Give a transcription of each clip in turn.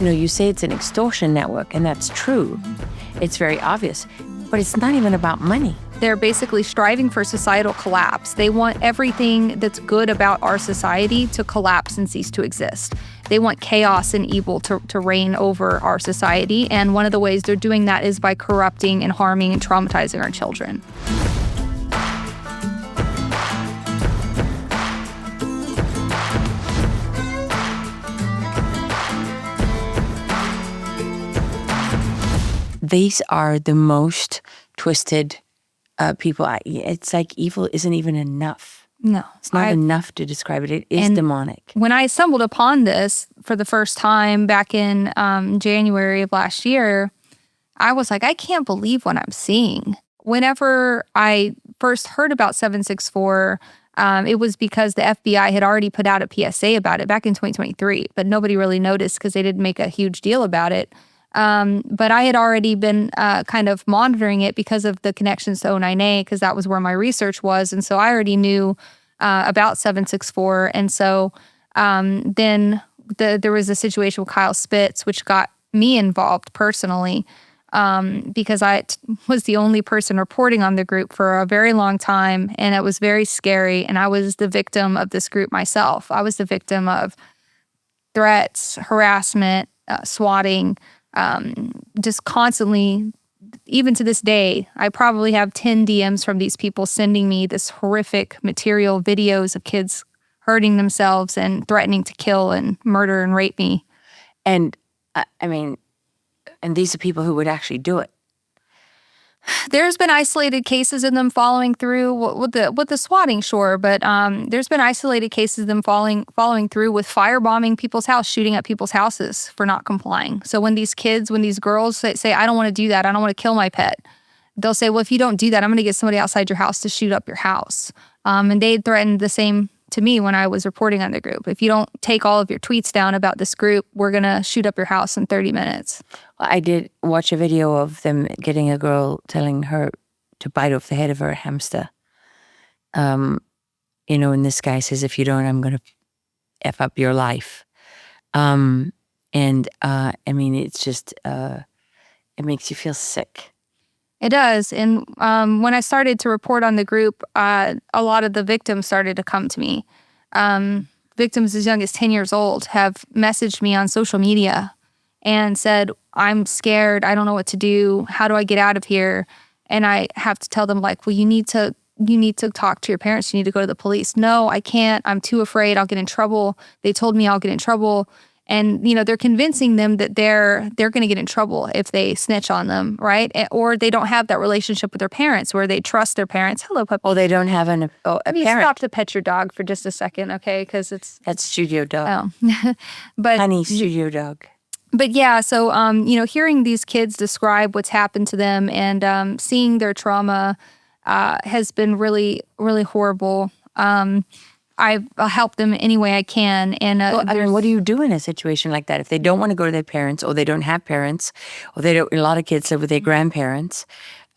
You say it's an extortion network, and that's true. It's very obvious, but it's not even about money. They're basically striving for societal collapse. They want everything that's good about our society to collapse and cease to exist. They want chaos and evil to reign over our society, and one of the ways they're doing that is by corrupting and harming and traumatizing our children. These are the most twisted people. It's like evil isn't even enough. No. It's not enough to describe it. It is demonic. When I stumbled upon this for the first time back in January of last year, I was like, I can't believe what I'm seeing. Whenever I first heard about 764, it was because the FBI had already put out a PSA about it back in 2023, but nobody really noticed because they didn't make a huge deal about it. But I had already been kind of monitoring it because of the connections to 09A, because that was where my research was. And so I already knew about 764. And so then there was a situation with Kyle Spitz, which got me involved personally, because I was the only person reporting on the group for a very long time. And it was very scary. And I was the victim of this group myself. I was the victim of threats, harassment, swatting, just constantly. Even to this day, I probably have 10 DMs from these people sending me this horrific material, videos of kids hurting themselves and threatening to kill and murder and rape me. And and these are people who would actually do it. There's been isolated cases of them following through with the swatting, sure, but there's been isolated cases of them following through with firebombing people's house, shooting at people's houses for not complying. So when these girls say, I don't want to do that, I don't want to kill my pet, they'll say, well, if you don't do that, I'm going to get somebody outside your house to shoot up your house. And they threatened the same to me when I was reporting on the group. If you don't take all of your tweets down about this group, we're going to shoot up your house in 30 minutes. I did watch a video of them getting a girl telling her to bite off the head of her hamster. And this guy says, if you don't, I'm going to F up your life. It's just, it makes you feel sick. It does. And when I started to report on the group, a lot of the victims started to come to me. Victims as young as 10 years old have messaged me on social media and said, I'm scared. I don't know what to do. How do I get out of here? And I have to tell them, like, well, you need to talk to your parents. You need to go to the police. No, I can't. I'm too afraid. I'll get in trouble. They told me I'll get in trouble. And, they're convincing them that they're going to get in trouble if they snitch on them, right? Or they don't have that relationship with their parents where they trust their parents. Hello, puppy. Oh, they don't have a parent. You stop to pet your dog for just a second, okay? Because That's Studio Dog. Oh. But Honey, Studio Dog. But yeah, so, hearing these kids describe what's happened to them and seeing their trauma has been really, really horrible. I've helped them any way I can. And what do you do in a situation like that? If they don't want to go to their parents, or they don't have parents, or a lot of kids live with their grandparents,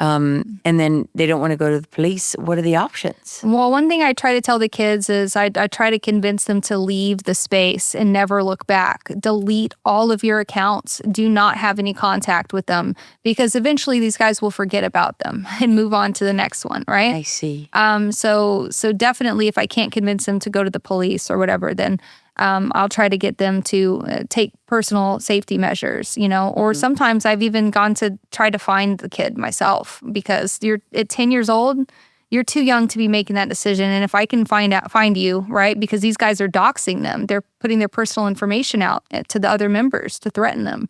and then they don't want to go to the police, what are the options? Well, one thing I try to tell the kids is I try to convince them to leave the space and never look back. Delete all of your accounts. Do not have any contact with them, because eventually these guys will forget about them and move on to the next one, right? I see. So definitely if I can't convince them to go to the police or whatever, then I'll try to get them to take personal safety measures, or sometimes I've even gone to try to find the kid myself, because you're at 10 years old, you're too young to be making that decision. And if I can find you, right, because these guys are doxing them, they're putting their personal information out to the other members to threaten them,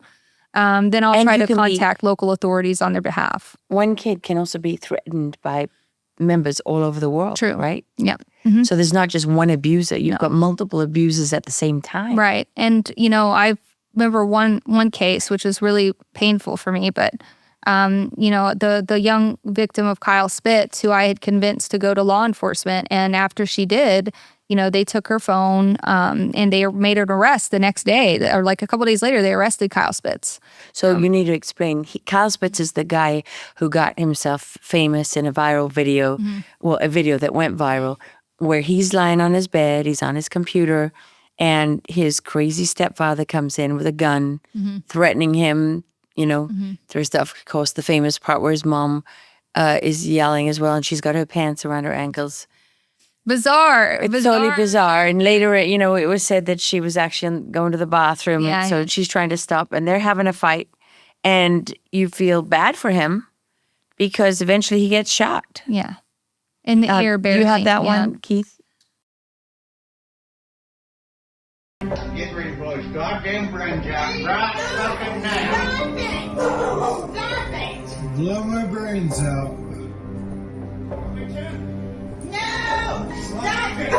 then I'll try to contact local authorities on their behalf. One kid can also be threatened by members all over the world. True. Right? Yeah. Mm-hmm. So there's not just one abuser. You've got multiple abusers at the same time. Right. And, I remember one case, which was really painful for me, but, the young victim of Kyle Spitz, who I had convinced to go to law enforcement. And after she did, they took her phone and they made an arrest the next day, or like a couple days later, they arrested Kyle Spitz. So you need to explain. Kyle Spitz is the guy who got himself famous in a viral video, well, a video that went viral, where he's lying on his bed, he's on his computer, And his crazy stepfather comes in with a gun, threatening him, through stuff. Of course, the famous part where his mom is yelling as well, and she's got her pants around her ankles. Bizarre. It's totally bizarre. And later, it was said that she was actually going to the bathroom. Yeah. So she's trying to stop, and they're having a fight. And you feel bad for him because eventually he gets shot. Yeah. In the ear, barely. You have that one, Keith? Get ready to blow his goddamn brains out right fucking now. Stop it! Blow my brains out. No! Stop it!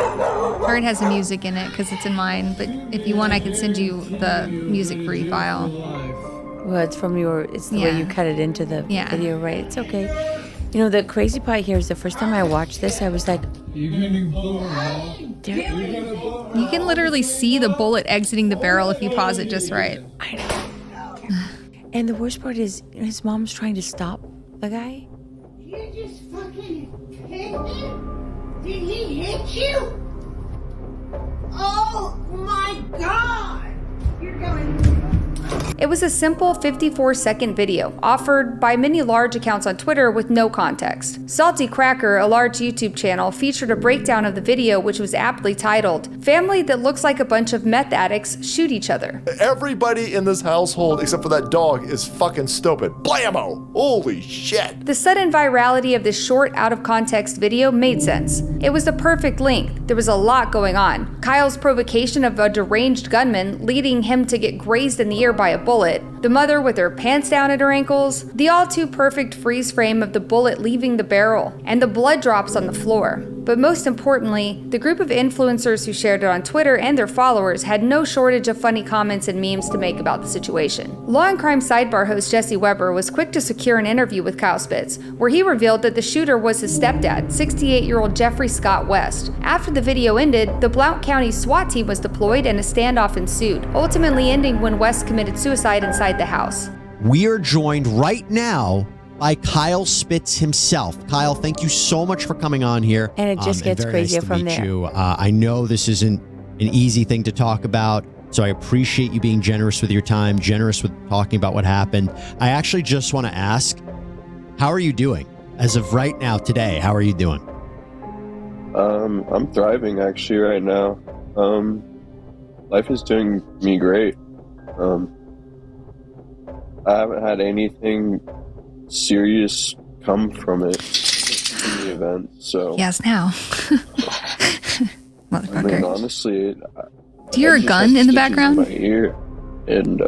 Or it has the music in it because it's in mine. But if you want, I can send you the music free file. Well, it's from it's the way you cut it into the video, right? It's okay. The crazy part here is the first time I watched this, I was like, You're gonna blow it out. You can literally see the bullet exiting the barrel if you pause it just right. I know. And the worst part is his mom's trying to stop the guy. You just fucking hit him? Did he hit you? Oh my God! You're going. It was a simple 54-second video offered by many large accounts on Twitter with no context. Salty Cracker, a large YouTube channel, featured a breakdown of the video which was aptly titled, "Family that looks like a bunch of meth addicts shoot each other." Everybody in this household except for that dog is fucking stupid. Blammo! Holy shit! The sudden virality of this short, out-of-context video made sense. It was the perfect length. There was a lot going on. Kyle's provocation of a deranged gunman leading him to get grazed in the ear by a bullet, the mother with her pants down at her ankles, the all-too-perfect freeze frame of the bullet leaving the barrel, and the blood drops on the floor. But most importantly, the group of influencers who shared it on Twitter and their followers had no shortage of funny comments and memes to make about the situation. Law and Crime Sidebar host Jesse Weber was quick to secure an interview with Kyle Spitz, where he revealed that the shooter was his stepdad, 68-year-old Jeffrey Scott West. After the video ended, the Blount County SWAT team was deployed and a standoff ensued, ultimately ending when West committed suicide inside the house. We are joined right now by Kyle Spitz himself. Kyle, thank you so much for coming on here. And it just gets crazier from there. You. I know this isn't an easy thing to talk about, so I appreciate you being generous with your time, generous with talking about what happened. I actually just want to ask, how are you doing? As of right now, today, how are you doing? I'm thriving actually right now. Life is doing me great. I haven't had anything serious come from it in the event, so Yes, now. Motherfucker. I mean, honestly, Do you hear a gun in the background? In my ear, and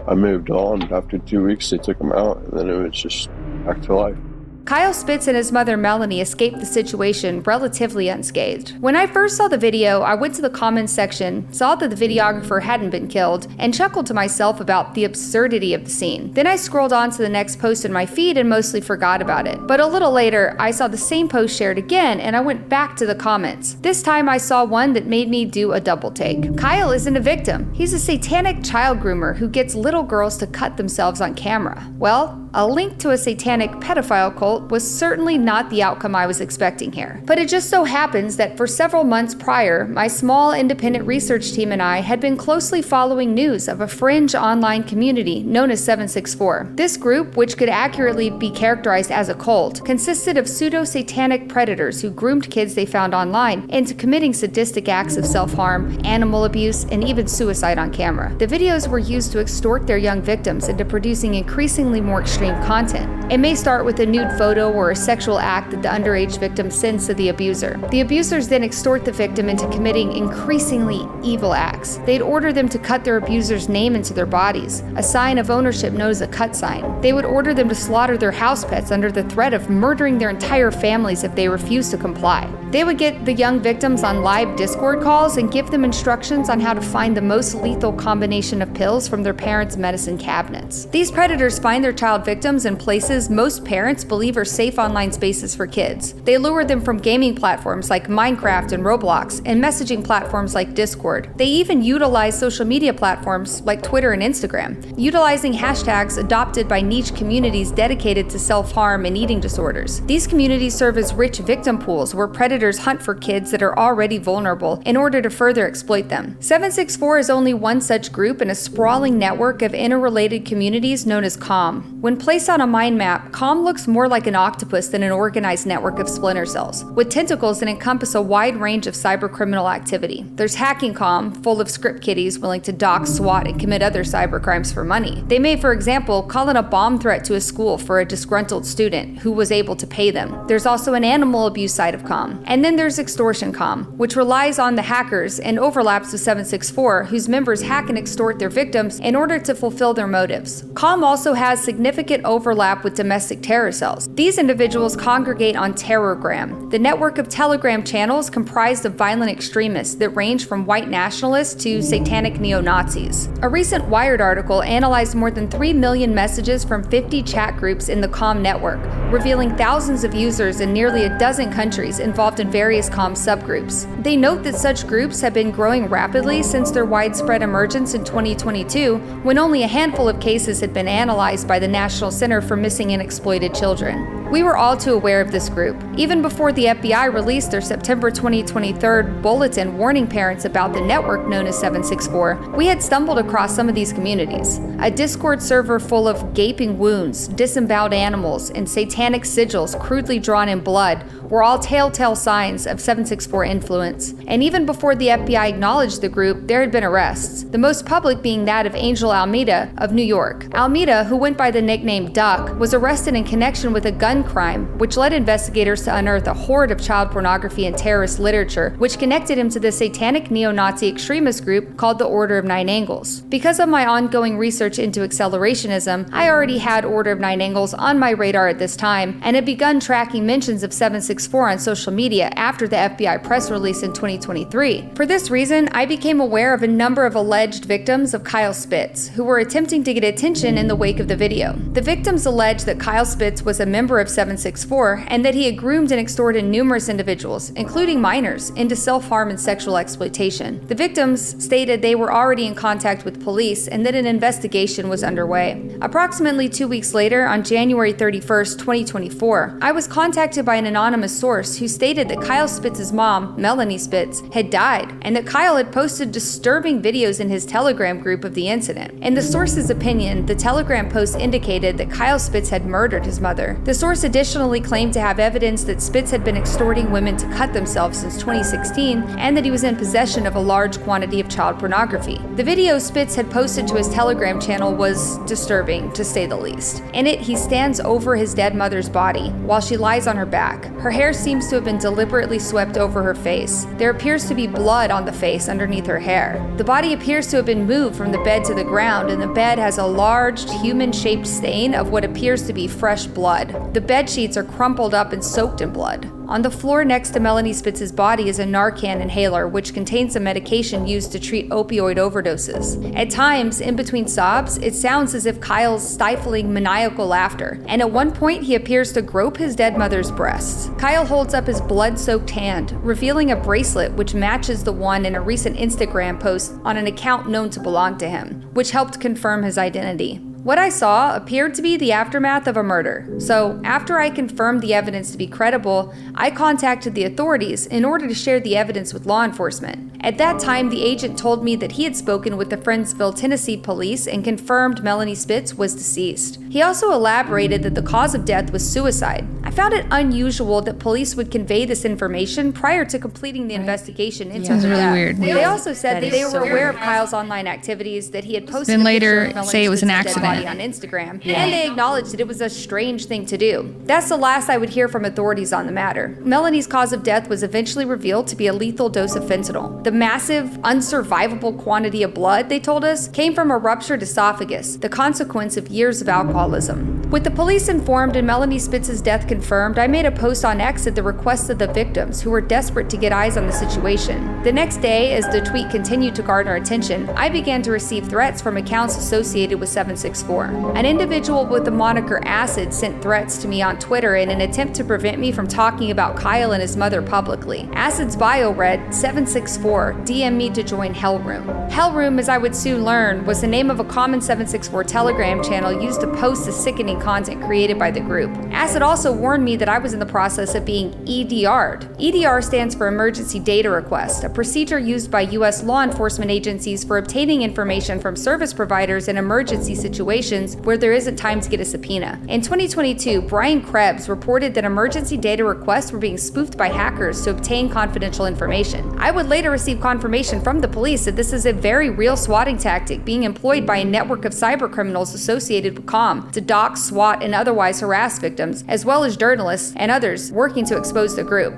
I moved on. After 2 weeks, they took him out, and then it was just back to life. Kyle Spitz and his mother Melanie escaped the situation relatively unscathed. When I first saw the video, I went to the comments section, saw that the videographer hadn't been killed, and chuckled to myself about the absurdity of the scene. Then I scrolled on to the next post in my feed and mostly forgot about it. But a little later, I saw the same post shared again, and I went back to the comments. This time I saw one that made me do a double take. Kyle isn't a victim. He's a satanic child groomer who gets little girls to cut themselves on camera. Well, a link to a satanic pedophile cult was certainly not the outcome I was expecting here. But it just so happens that for several months prior, my small independent research team and I had been closely following news of a fringe online community known as 764. This group, which could accurately be characterized as a cult, consisted of pseudo-satanic predators who groomed kids they found online into committing sadistic acts of self-harm, animal abuse, and even suicide on camera. The videos were used to extort their young victims into producing increasingly more extreme content. It may start with a nude photo or a sexual act that the underage victim sends to the abuser. The abusers then extort the victim into committing increasingly evil acts. They'd order them to cut their abuser's name into their bodies, a sign of ownership known as a cut sign. They would order them to slaughter their house pets under the threat of murdering their entire families if they refused to comply. They would get the young victims on live Discord calls and give them instructions on how to find the most lethal combination of pills from their parents' medicine cabinets. These predators find their child victims victims in places most parents believe are safe online spaces for kids. They lure them from gaming platforms like Minecraft and Roblox and messaging platforms like Discord. They even utilize social media platforms like Twitter and Instagram, utilizing hashtags adopted by niche communities dedicated to self-harm and eating disorders. These communities serve as rich victim pools where predators hunt for kids that are already vulnerable in order to further exploit them. 764 is only one such group in a sprawling network of interrelated communities known as COM. When placed on a mind map, COM looks more like an octopus than an organized network of splinter cells, with tentacles that encompass a wide range of cybercriminal activity. There's hacking COM, full of script kiddies willing to dox, swat, and commit other cybercrimes for money. They may, for example, call in a bomb threat to a school for a disgruntled student who was able to pay them. There's also an animal abuse side of COM. And then there's Extortion COM, which relies on the hackers and overlaps with 764, whose members hack and extort their victims in order to fulfill their motives. COM also has significant overlap with domestic terror cells. These individuals congregate on Terrorgram, the network of Telegram channels comprised of violent extremists that range from white nationalists to satanic neo-Nazis. A recent Wired article analyzed more than 3 million messages from 50 chat groups in the COM network, revealing thousands of users in nearly a dozen countries involved in various COM subgroups. They note that such groups have been growing rapidly since their widespread emergence in 2022, when only a handful of cases had been analyzed by the National Center for Missing and Exploited Children. We were all too aware of this group. Even before the FBI released their September 2023 bulletin warning parents about the network known as 764, we had stumbled across some of these communities. A Discord server full of gaping wounds, disemboweled animals, and satanic sigils crudely drawn in blood were all telltale signs of 764 influence. And even before the FBI acknowledged the group, there had been arrests, the most public being that of Angel Almeida of New York. Almeida, who went by the nickname Duck, was arrested in connection with a gun crime, which led investigators to unearth a horde of child pornography and terrorist literature, which connected him to the satanic neo-Nazi extremist group called the Order of Nine Angles. Because of my ongoing research into accelerationism, I already had Order of Nine Angles on my radar at this time, and had begun tracking mentions of 764 on social media after the FBI press release in 2023. For this reason, I became aware of a number of alleged victims of Kyle Spitz, who were attempting to get attention in the wake of the video. The victims alleged that Kyle Spitz was a member of 764 and that he had groomed and extorted numerous individuals, including minors, into self-harm and sexual exploitation. The victims stated they were already in contact with police and that an investigation was underway. Approximately 2 weeks later, on January 31st, 2024, I was contacted by an anonymous source who stated that Kyle Spitz's mom, Melanie Spitz, had died and that Kyle had posted disturbing videos in his Telegram group of the incident. In the source's opinion, the Telegram post indicated that Kyle Spitz had murdered his mother. The source additionally claimed to have evidence that Spitz had been extorting women to cut themselves since 2016 and that he was in possession of a large quantity of child pornography. The video Spitz had posted to his Telegram channel was disturbing, to say the least. In it, he stands over his dead mother's body while she lies on her back. Her hair seems to have been deliberately swept over her face. There appears to be blood on the face underneath her hair. The body appears to have been moved from the bed to the ground, and the bed has a large, human-shaped stain of what appears to be fresh blood. The bed sheets are crumpled up and soaked in blood. On the floor next to Melanie Spitz's body is a Narcan inhaler, which contains a medication used to treat opioid overdoses. At times, in between sobs, it sounds as if Kyle's stifling maniacal laughter, and at one point he appears to grope his dead mother's breasts. Kyle holds up his blood-soaked hand, revealing a bracelet which matches the one in a recent Instagram post on an account known to belong to him, which helped confirm his identity. What I saw appeared to be the aftermath of a murder. So, after I confirmed the evidence to be credible, I contacted the authorities in order to share the evidence with law enforcement. At that time, the agent told me that he had spoken with the Friendsville, Tennessee police and confirmed Melanie Spitz was deceased. He also elaborated that the cause of death was suicide. I found it unusual that police would convey this information prior to completing the investigation into her death. Weird. They also said that they were aware of Kyle's online activities, that he had posted Then a later picture of Melanie say it was an Spitz's dead accident. body on Instagram, and they acknowledged that it was a strange thing to do. That's the last I would hear from authorities on the matter. Melanie's cause of death was eventually revealed to be a lethal dose of fentanyl. The massive, unsurvivable quantity of blood, they told us, came from a ruptured esophagus, the consequence of years of alcoholism. With the police informed and Melanie Spitz's death confirmed, confirmed, I made a post on X at the request of the victims who were desperate to get eyes on the situation. The next day, as the tweet continued to garner attention, I began to receive threats from accounts associated with 764. An individual with the moniker Acid sent threats to me on Twitter in an attempt to prevent me from talking about Kyle and his mother publicly. Acid's bio read, 764, DM me to join Hellroom. Hellroom, as I would soon learn, was the name of a common 764 Telegram channel used to post the sickening content created by the group. Acid also warned me that I was in the process of being EDR'd. EDR stands for Emergency Data Request, a procedure used by U.S. law enforcement agencies for obtaining information from service providers in emergency situations where there isn't time to get a subpoena. In 2022, Brian Krebs reported that emergency data requests were being spoofed by hackers to obtain confidential information. I would later receive confirmation from the police that this is a very real swatting tactic being employed by a network of cybercriminals associated with COM to dox, swat, and otherwise harass victims, as well as journalists and others working to expose the group.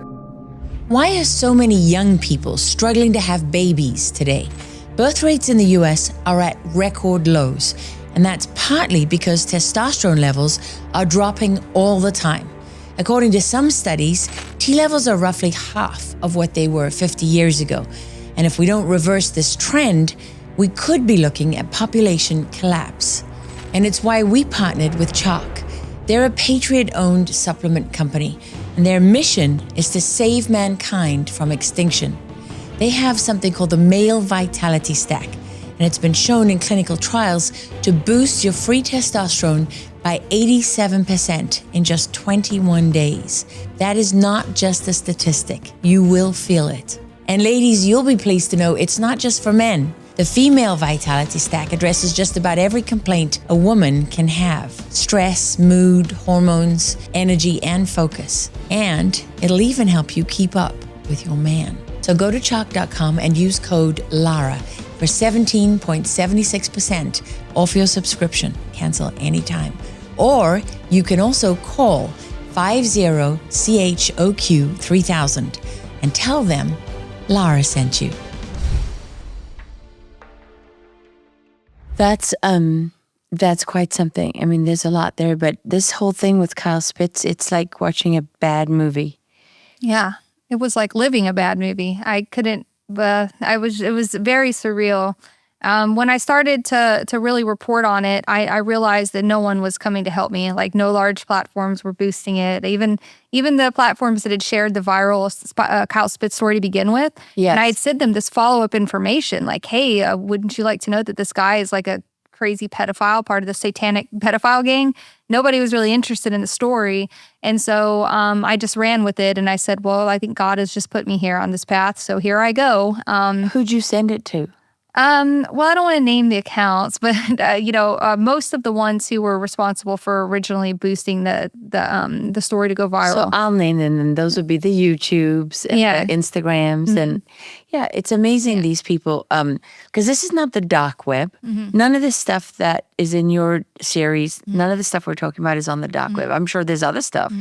Why are so many young people struggling to have babies today? Birth rates in the US are at record lows, and that's partly because testosterone levels are dropping all the time. According to some studies, T levels are roughly half of what they were 50 years ago. And if we don't reverse this trend, we could be looking at population collapse. And it's why we partnered with CHOQ. They're a Patriot-owned supplement company, and their mission is to save mankind from extinction. They have something called the Male Vitality Stack, and it's been shown in clinical trials to boost your free testosterone by 87% in just 21 days. That is not just a statistic. You will feel it. And ladies, you'll be pleased to know it's not just for men. The Female Vitality Stack addresses just about every complaint a woman can have: stress, mood, hormones, energy, and focus. And it'll even help you keep up with your man. So go to CHOQ.com and use code LARA for 17.76% off your subscription. Cancel anytime. Or you can also call 50-CHOQ 3000 and tell them Lara sent you. That's quite something. I mean, there's a lot there, but this whole thing with Kyle Spitz, it's like watching a bad movie. Yeah, it was like living a bad movie. I couldn't, it was very surreal. When I started to really report on it, I realized that no one was coming to help me. Like, no large platforms were boosting it. Even the platforms that had shared the viral Kyle Spitz story to begin with. Yes. And I had sent them this follow-up information like, hey, wouldn't you like to know that this guy is like a crazy pedophile, part of the Satanic pedophile gang? Nobody was really interested in the story. And so I just ran with it. And I said, well, I think God has just put me here on this path. So here I go. Who'd you send it to? Well, I don't want to name the accounts, but most of the ones who were responsible for originally boosting the story to go viral. So I'll name them, and those would be the YouTubes, and Instagrams, and it's amazing these people. Because this is not the dark web. None of this stuff that is in your series, none of the stuff we're talking about is on the dark web. I'm sure there's other stuff,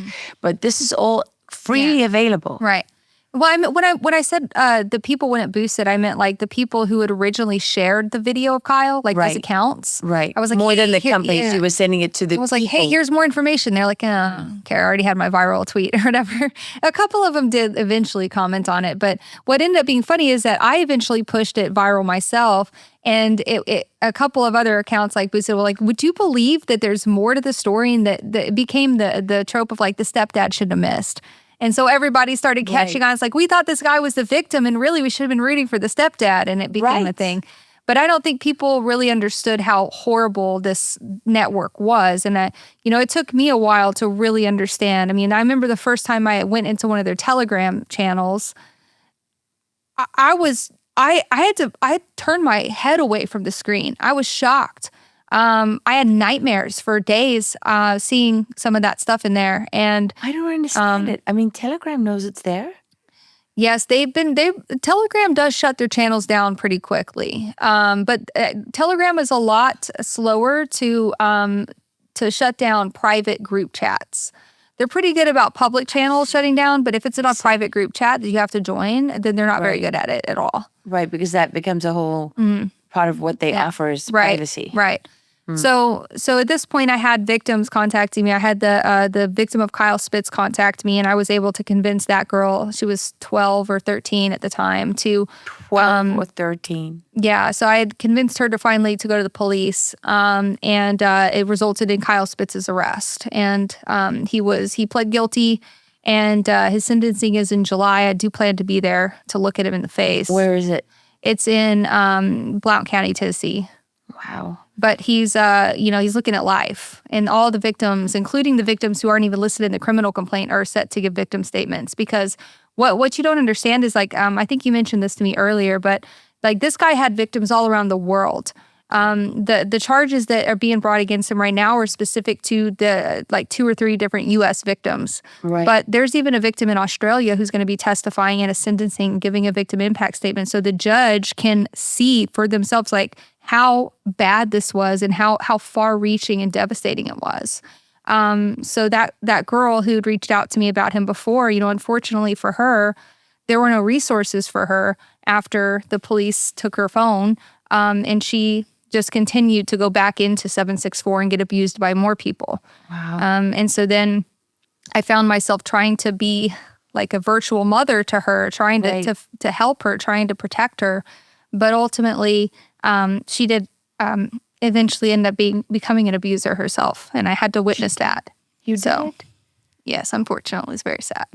but this is all freely available. Right. Well, I mean, when I said the people wouldn't boost it, I meant like the people who had originally shared the video of Kyle, like those accounts. Right. I was like, more than the companies. He was sending it to the I was like, hey, here's more information. They're like, okay, I already had my viral tweet or whatever. A couple of them did eventually comment on it. But what ended up being funny is that I eventually pushed it viral myself. And a couple of other accounts like boosted were like, would you believe that there's more to the story? And that it became the trope of like the stepdad should have missed. And so everybody started catching on. It's like, we thought this guy was the victim, and really we should have been rooting for the stepdad, and it became a thing. But I don't think people really understood how horrible this network was. And it took me a while to really understand. I mean, I remember the first time I went into one of their Telegram channels, I had turned my head away from the screen. I was shocked. I had nightmares for days seeing some of that stuff in there. And I don't understand it. I mean, Telegram knows it's there. Yes, Telegram does shut their channels down pretty quickly. But Telegram is a lot slower to shut down private group chats. They're pretty good about public channels shutting down, but if it's in a private group chat that you have to join, then they're not very good at it at all. Right, because that becomes a whole part of what they offer is privacy. Right. So at this point, I had victims contacting me. I had the victim of Kyle Spitz contact me, and I was able to convince that girl, she was 12 or 13 at the time, to 12 or 13. Yeah, so I had convinced her to finally to go to the police, and it resulted in Kyle Spitz's arrest. And he pled guilty, and his sentencing is in July. I do plan to be there to look at him in the face. Where is it? It's in Blount County, Tennessee. Wow. But he's looking at life, and all the victims, including the victims who aren't even listed in the criminal complaint, are set to give victim statements. Because what you don't understand is I think you mentioned this to me earlier, but this guy had victims all around the world. The charges that are being brought against him right now are specific to the 2 or 3 different U.S. victims. Right. But there's even a victim in Australia who's going to be testifying in a sentencing, giving a victim impact statement, so the judge can see for themselves how bad this was and how far-reaching and devastating it was. So that girl who'd reached out to me about him before, unfortunately for her, there were no resources for her after the police took her phone, and she just continued to go back into 764 and get abused by more people. Wow. And so then I found myself trying to be like a virtual mother to her, trying to help her, trying to protect her. But ultimately, she did eventually end up becoming an abuser herself, and I had to witness that. You did? Yes, unfortunately, it's very sad.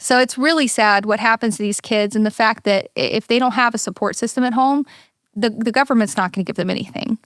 So it's really sad what happens to these kids, and the fact that if they don't have a support system at home, the government's not going to give them anything,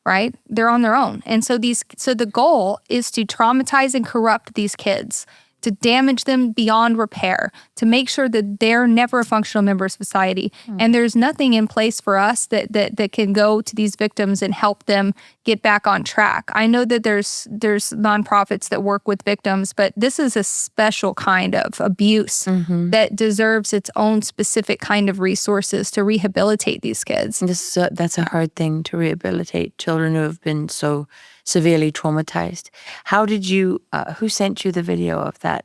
right? They're on their own. And so the goal is to traumatize and corrupt these kids, to damage them beyond repair, to make sure that they're never a functional member of society. And there's nothing in place for us that can go to these victims and help them get back on track. I know that there's nonprofits that work with victims, but this is a special kind of abuse that deserves its own specific kind of resources to rehabilitate these kids. That's a hard thing to rehabilitate children who have been so severely traumatized. How did you, who sent you the video of that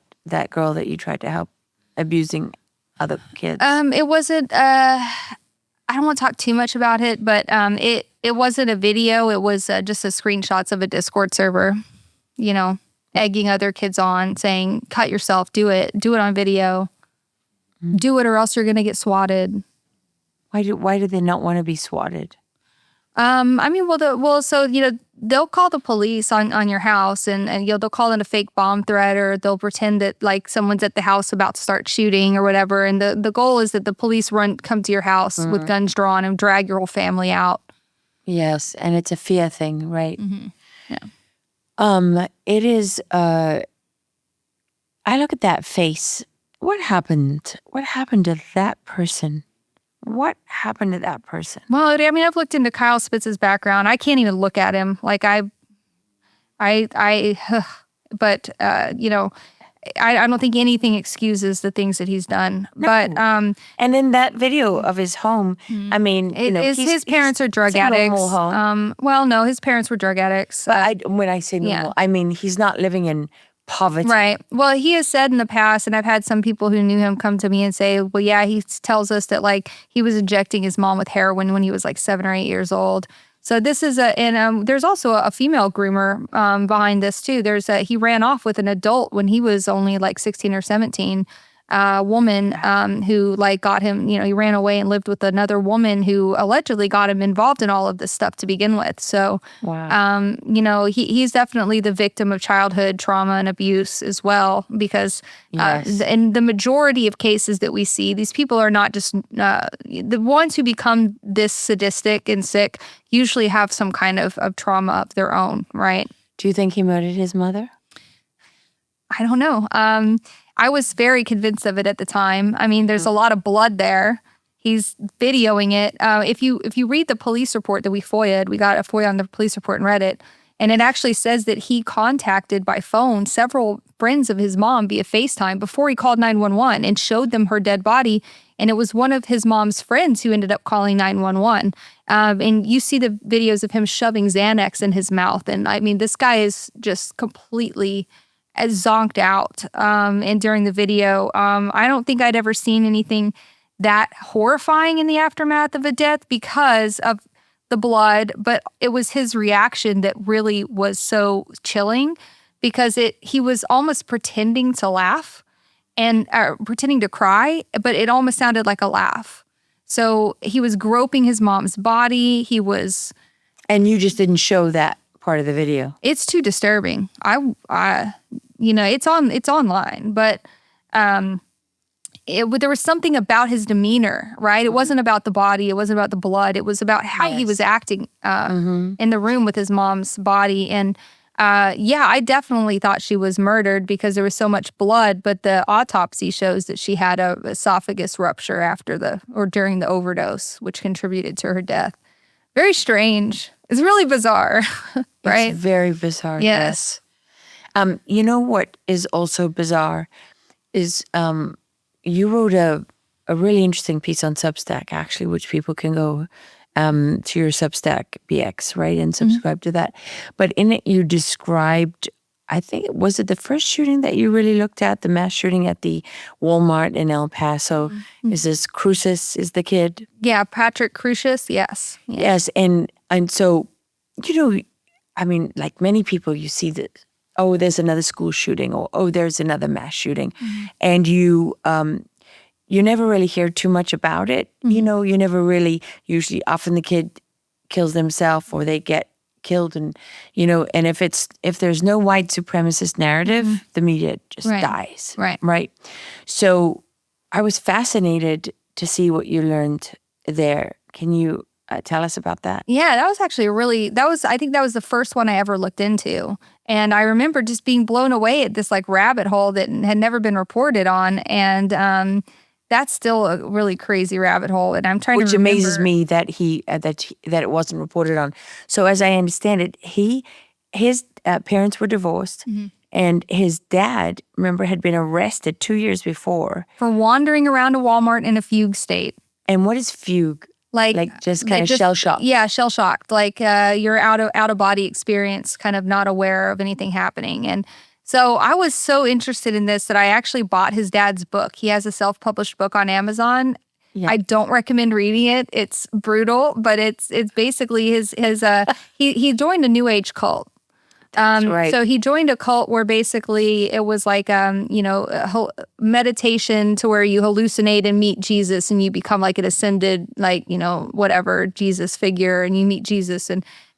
girl that you tried to help abusing other kids? It wasn't, I don't want to talk too much about it, but it wasn't a video. It was just a screenshots of a Discord server, egging other kids on, saying, cut yourself, do it on video, do it or else you're going to get swatted. Why do they not want to be swatted? They'll call the police on your house, and they'll call in a fake bomb threat, or they'll pretend that someone's at the house about to start shooting or whatever. And the goal is that the police come to your house with guns drawn and drag your whole family out. Yes, and it's a fear thing, right? Mm-hmm. Yeah. It is. I look at that face. What happened? What happened to that person? What happened to that person? Well, I've looked into Kyle Spitz's background. I can't even look at him. I don't think anything excuses the things that he's done. No. But and in that video of his home, his parents are drug addicts. Home. Well, no, his parents were drug addicts. But when I say normal, I mean he's not living in poverty. Right. Well, he has said in the past, and I've had some people who knew him come to me and say, well, yeah, he tells us that he was injecting his mom with heroin when he was 7 or 8 years old. So this is there's also a female groomer behind this too. He ran off with an adult when he was only 16 or 17. Woman who got him, he ran away and lived with another woman who allegedly got him involved in all of this stuff to begin with. So, wow. He's definitely the victim of childhood trauma and abuse as well, because in the majority of cases that we see, these people are not just the ones who become this sadistic and sick usually have some kind of trauma of their own, right? Do you think he murdered his mother? I don't know. I was very convinced of it at the time. There's a lot of blood there. He's videoing it. If you read the police report that we FOIA'd, we got a FOIA on the police report and read it, and it actually says that he contacted by phone several friends of his mom via FaceTime before he called 911 and showed them her dead body. And it was one of his mom's friends who ended up calling 911. And you see the videos of him shoving Xanax in his mouth. And this guy is just completely zonked out. And during the video, I don't think I'd ever seen anything that horrifying in the aftermath of a death, because of the blood, but it was his reaction that really was so chilling, because he was almost pretending to laugh and pretending to cry, but it almost sounded like a laugh. So he was groping his mom's body. He was... And you just didn't show that part of the video. It's too disturbing. It's online, but there was something about his demeanor, right? It wasn't about the body. It wasn't about the blood. It was about how he was acting in the room with his mom's body. And I definitely thought she was murdered because there was so much blood, but the autopsy shows that she had a esophagus rupture during the overdose, which contributed to her death. Very strange. It's really bizarre, right? It's very bizarre. Yes. You know what is also bizarre is you wrote a really interesting piece on Substack, actually, which people can go to your Substack BX, right, and subscribe to that. But in it, you described, I think, was it the first shooting that you really looked at, the mass shooting at the Walmart in El Paso? Is this Cruces is the kid? Yeah, Patrick Cruces, yes. Yes, and so, I mean, like many people, you see that, oh, there's another school shooting, or, oh, there's another mass shooting. And you never really hear too much about it. You never really, often the kid kills themselves or they get killed, and and if there's no white supremacist narrative, the media just dies. Right. So I was fascinated to see what you learned there. Can you tell us about that? Yeah, that was actually I think that was the first one I ever looked into. And I remember just being blown away at this like rabbit hole that had never been reported on. And that's still a really crazy rabbit hole. And I'm trying to remember. Which amazes me that that it wasn't reported on. So as I understand it, his parents were divorced. And his dad, remember, had been arrested 2 years before. For wandering around a Walmart in a fugue state. And what is fugue? Like just kind of shell-shocked? Yeah, shell-shocked. Like you're out-of-body experience, kind of not aware of anything happening. And so I was so interested in this that I actually bought his dad's book. He has a self-published book on Amazon. Yeah. I don't recommend reading it. It's brutal, but it's basically he joined a New Age cult. That's right. So he joined a cult where basically it was like, meditation to where you hallucinate and meet Jesus and you become like an ascended, whatever Jesus figure, and you meet Jesus.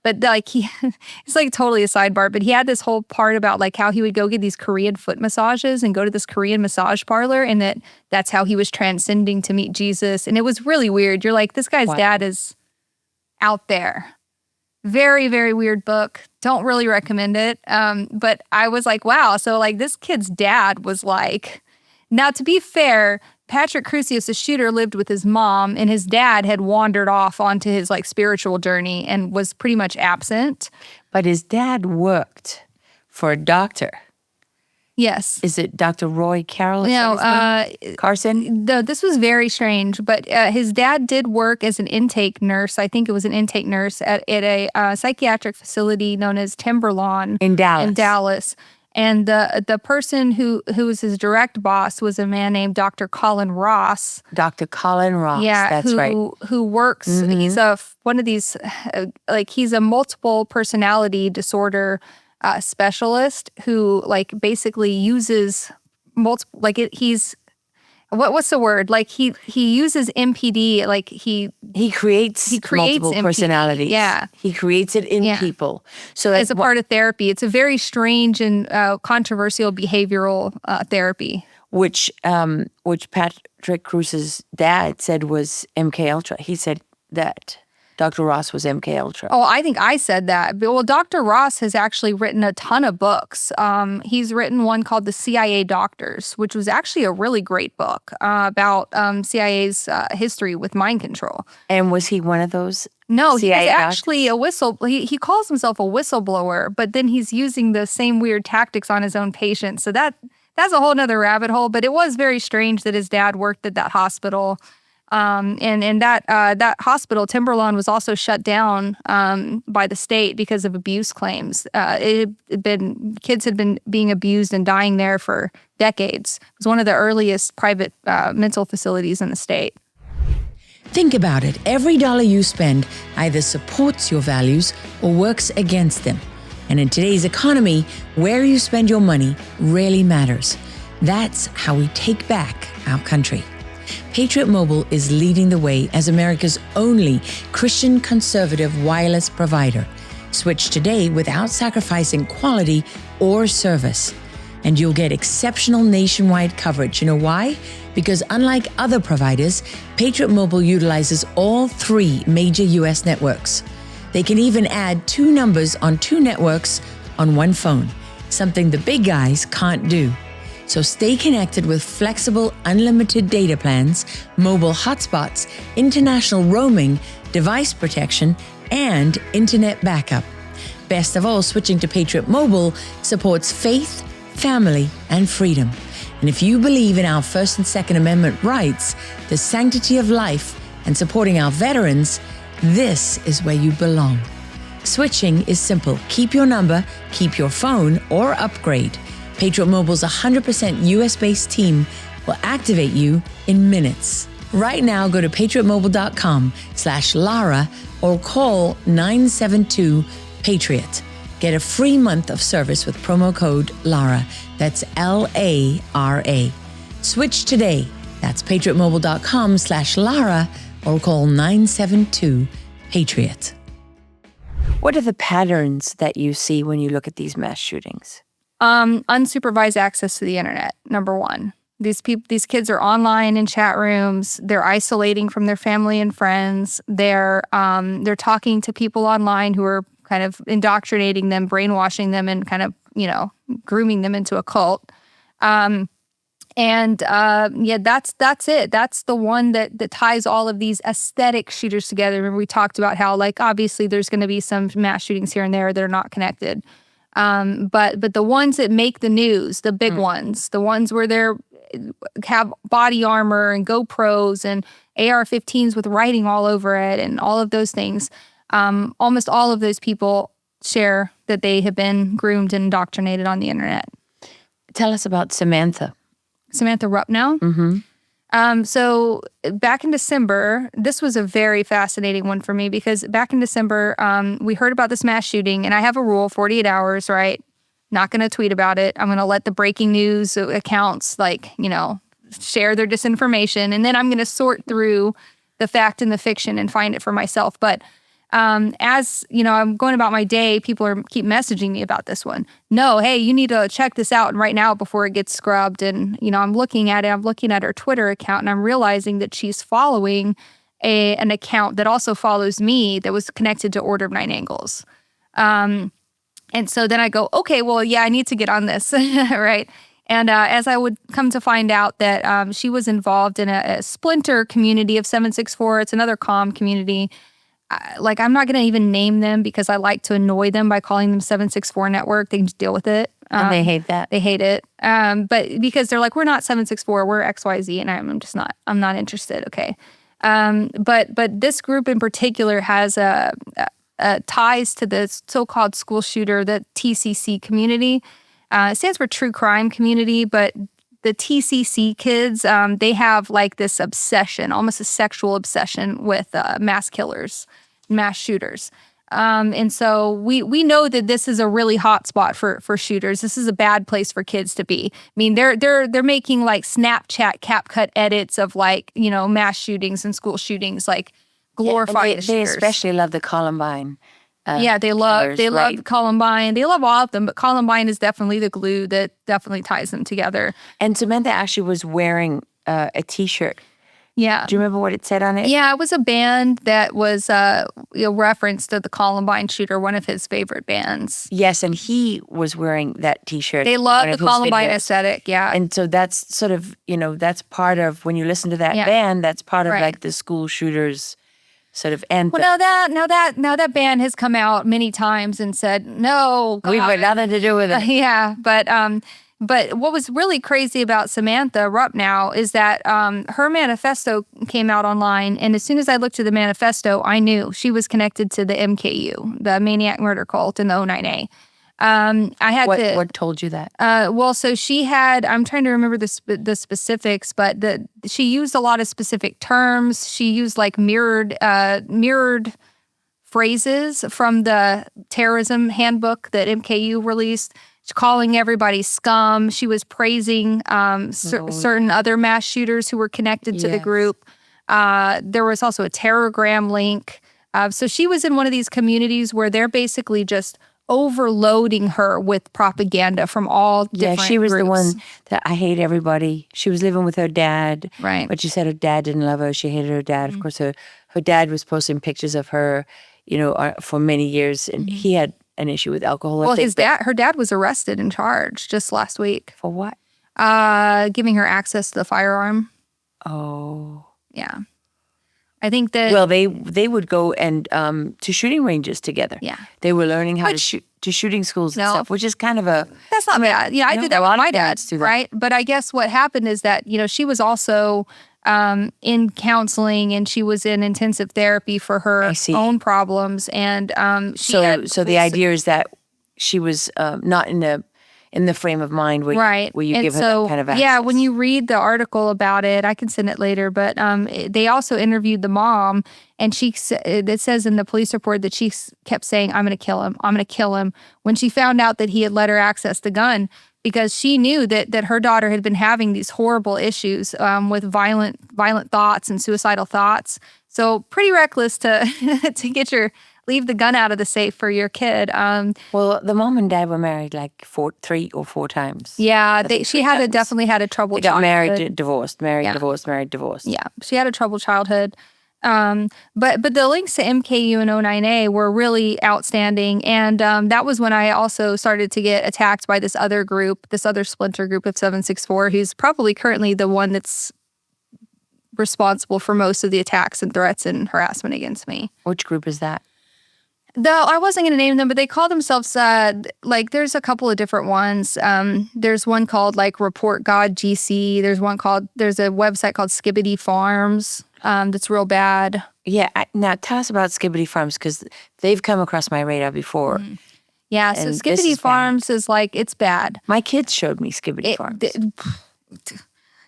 But like it's like totally a sidebar, but he had this whole part about like how he would go get these Korean foot massages and go to this Korean massage parlor, and that's how he was transcending to meet Jesus. And it was really weird. You're like, this guy's dad is out there. Very, very weird book. Don't really recommend it. But I was like, wow. So like this kid's dad was like, now to be fair, Patrick Cruces, the shooter, lived with his mom, and his dad had wandered off onto his like spiritual journey and was pretty much absent. But his dad worked for a doctor. Yes. Is it Dr. Roy Carroll? No, Carson? This was very strange, but his dad did work as an intake nurse. I think it was an intake nurse at a psychiatric facility known as Timberlawn. In Dallas. And the person who was his direct boss was a man named Dr. Colin Ross. Dr. Colin Ross, yeah, that's right. Who works, he's one of these, he's a multiple personality disorder specialist who like basically uses multiple, he's what's the word? Like he uses MPD, like he creates multiple MPD. personalities. Yeah. He creates it in people. So as a part of therapy, it's a very strange and controversial behavioral therapy. Which Patrick Cruces' dad said was MK Ultra. He said that Dr. Ross was MK Ultra. Oh, I think I said that. But, well, Dr. Ross has actually written a ton of books. He's written one called The CIA Doctors, which was actually a really great book about CIA's history with mind control. And was he one of those? No, CIA he's actually he calls himself a whistleblower, but then he's using the same weird tactics on his own patients. So that's a whole nother rabbit hole. But it was very strange that his dad worked at that hospital. And that hospital, Timberlawn, was also shut down by the state because of abuse claims. Kids had been being abused and dying there for decades. It was one of the earliest private mental facilities in the state. Think about it. Every dollar you spend either supports your values or works against them. And in today's economy, where you spend your money really matters. That's how we take back our country. Patriot Mobile is leading the way as America's only Christian conservative wireless provider. Switch today without sacrificing quality or service. And you'll get exceptional nationwide coverage. You know why? Because unlike other providers, Patriot Mobile utilizes all 3 major US networks. They can even add 2 numbers on 2 networks on one phone, something the big guys can't do. So stay connected with flexible, unlimited data plans, mobile hotspots, international roaming, device protection, and internet backup. Best of all, switching to Patriot Mobile supports faith, family, and freedom. And if you believe in our First and Second Amendment rights, the sanctity of life, and supporting our veterans, this is where you belong. Switching is simple. Keep your number, keep your phone, or upgrade. Patriot Mobile's 100% US-based team will activate you in minutes. Right now, go to patriotmobile.com/Lara or call 972-PATRIOT. Get a free month of service with promo code LARA. That's LARA. Switch today. That's patriotmobile.com/Lara or call 972-PATRIOT. What are the patterns that you see when you look at these mass shootings? Unsupervised access to the internet, number one. These kids are online in chat rooms. They're isolating from their family and friends. They're talking to people online who are kind of indoctrinating them, brainwashing them, and kind of, grooming them into a cult. That's it. That's the one that ties all of these aesthetic shooters together. Remember, we talked about how, obviously there's going to be some mass shootings here and there that are not connected. But the ones that make the news, the big ones, the ones where they're have body armor and GoPros and AR-15s with writing all over it and all of those things, almost all of those people share that they have been groomed and indoctrinated on the internet. Tell us about Samantha. Samantha Rupnow. Mm-hmm. So back in December, this was a very fascinating one for me because back in December, we heard about this mass shooting, and I have a rule, 48 hours, right? Not going to tweet about it. I'm going to let the breaking news accounts, share their disinformation, and then I'm going to sort through the fact and the fiction and find it for myself. But as I'm going about my day, people keep messaging me about this one. No, hey, you need to check this out right now before it gets scrubbed. And I'm looking at it. I'm looking at her Twitter account, and I'm realizing that she's following an account that also follows me that was connected to Order of Nine Angles. And so then I go, okay, well, yeah, I need to get on this, right? And as I would come to find out that she was involved in a splinter community of 764, it's another comm community. I'm not going to even name them because I like to annoy them by calling them 764 Network. They can just deal with it. And they hate that. They hate it. But because they're like, we're not 764, we're XYZ, and I'm not interested, okay? But this group in particular has ties to the so-called school shooter, the TCC community. It stands for True Crime Community, but the TCC kids, they have this obsession, almost a sexual obsession with mass killers, mass shooters. And so we know that this is a really hot spot for shooters. This is a bad place for kids to be. I mean, they're making Snapchat CapCut edits of mass shootings and school shootings, glorifying the they shooters. especially love the Columbine. They love Columbine. They love all of them, but Columbine is definitely the glue that definitely ties them together. And Samantha actually was wearing a T-shirt. Yeah. Do you remember what it said on it? Yeah, it was a band that was a reference to the Columbine shooter, one of his favorite bands. Yes, and he was wearing that T-shirt. They love the Columbine aesthetic, yeah. And so that's sort of, that's part of, when you listen to that band, that's part of the school shooters sort of anthem. Well, now that band has come out many times and said, no, God. We've got nothing to do with it. Yeah, but what was really crazy about Samantha Rupnow is that her manifesto came out online, and as soon as I looked at the manifesto, I knew she was connected to the MKU, the Maniac Murder Cult, and the O9A. I had to. What told you that? Well, so she had. I'm trying to remember the specifics, but she used a lot of specific terms. She used like mirrored phrases from the terrorism handbook that MKU released. She's calling everybody scum. She was praising certain other mass shooters who were connected to the group. There was also a Terrorgram link. So she was in one of these communities where they're basically just overloading her with propaganda from all different she was groups. the one that I hate everybody. She was living with her dad. Right. But she said her dad didn't love her. She hated her dad. Of course, her dad was posting pictures of her, for many years. And he had an issue with alcohol. Well, her dad was arrested and charged just last week. For what? Giving her access to the firearm. Oh. Yeah. I think that... Well, they would go and to shooting ranges together. Yeah. They were learning how to shoot to shooting schools and stuff, which is kind of a... That's not bad. I did that with my dad, right? But I guess what happened is that, she was also in counseling and she was in intensive therapy for her own problems. And so the idea is that she was not in the frame of mind where you give her that kind of access. Yeah, when you read the article about it, I can send it later, but they also interviewed the mom, and it says in the police report that she kept saying, I'm going to kill him, I'm going to kill him, when she found out that he had let her access the gun, because she knew that her daughter had been having these horrible issues with violent thoughts and suicidal thoughts. So pretty reckless to leave the gun out of the safe for your kid. Well, the mom and dad were married like 3 or 4 times. Yeah, she definitely had a troubled childhood. They got married, divorced, married, divorced, married, divorced. Yeah, she had a troubled childhood. But the links to MKU and 09A were really outstanding. And that was when I also started to get attacked by this other splinter group of 764, who's probably currently the one that's responsible for most of the attacks and threats and harassment against me. Which group is that? Though I wasn't going to name them, but they call themselves, there's a couple of different ones. There's one called Report God GC. There's a website called Skibbity Farms that's real bad. Yeah. Now tell us about Skibbity Farms, because they've come across my radar before. Mm-hmm. Yeah, so Skibbity Farms is it's bad. My kids showed me Skibbity Farms.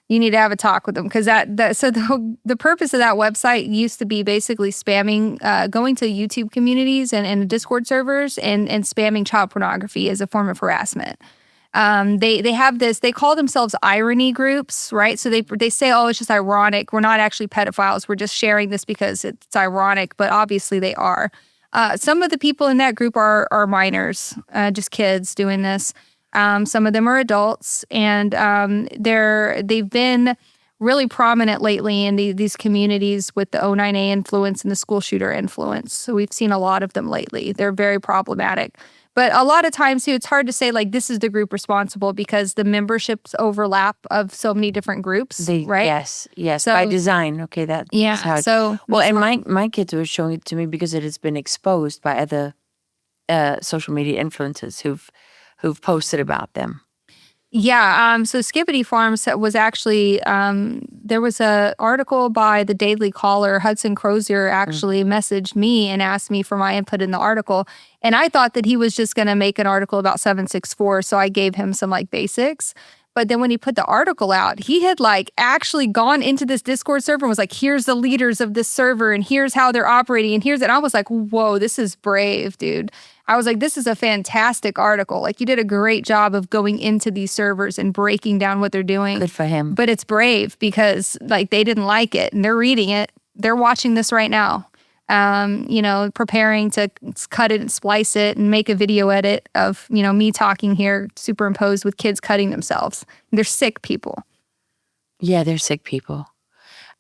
You need to have a talk with them, because the purpose of that website used to be basically spamming, going to YouTube communities and Discord servers and spamming child pornography as a form of harassment. They have this, they call themselves irony groups, right? So they say, oh, it's just ironic. We're not actually pedophiles. We're just sharing this because it's ironic, but obviously they are. Some of the people in that group are minors, just kids doing this. Some of them are adults, and they've been really prominent lately in these communities with the 09A influence and the school shooter influence. So we've seen a lot of them lately. They're very problematic. But a lot of times, too, it's hard to say, this is the group responsible, because the memberships overlap of so many different groups, right? Yes, so, by design. Okay, that's how and my kids were showing it to me because it has been exposed by other social media influencers who've posted about them. Yeah, so Skibbity Farms was actually, there was an article by the Daily Caller. Hudson Crozier actually messaged me and asked me for my input in the article. And I thought that he was just going to make an article about 764, so I gave him some basics. But then when he put the article out, he had actually gone into this Discord server and was here's the leaders of this server and here's how they're operating and I was like, whoa, this is brave, dude. I was like, this is a fantastic article. You did a great job of going into these servers and breaking down what they're doing. Good for him. But it's brave because they didn't like it and they're reading it. They're watching this right now. Preparing to cut it and splice it and make a video edit of, me talking here superimposed with kids cutting themselves. They're sick people. Yeah, they're sick people.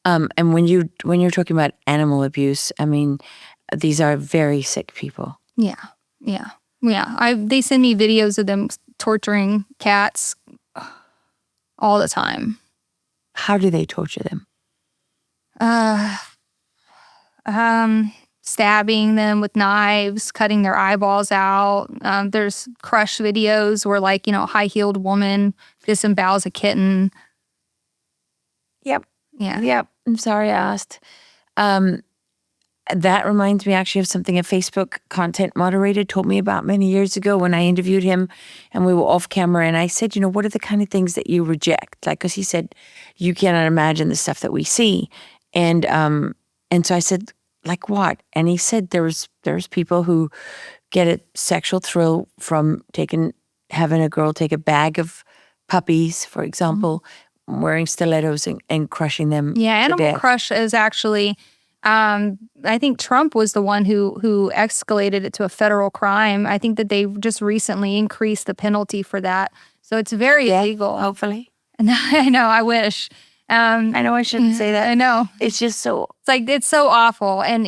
And when you're talking about animal abuse, I mean, these are very sick people. Yeah. They send me videos of them torturing cats all the time. How do they torture them? Stabbing them with knives, cutting their eyeballs out. There's crush videos where high-heeled woman disembowels a kitten. Yep. Yeah. Yep. I'm sorry I asked. that reminds me actually of something a Facebook content moderator told me about many years ago when I interviewed him and we were off camera, and I said, what are the kind of things that you reject? Like, because he said, you cannot imagine the stuff that we see. And so I said, like what? And he said there's people who get a sexual thrill from having a girl take a bag of puppies, for example, wearing stilettos and crushing them. Yeah, to Animal death. Crush is actually, I think Trump was the one who escalated it to a federal crime. I think that they just recently increased the penalty for that. So it's very illegal. Hopefully. I know, I wish. I know I shouldn't say that. I know. It's just so... It's so awful. And,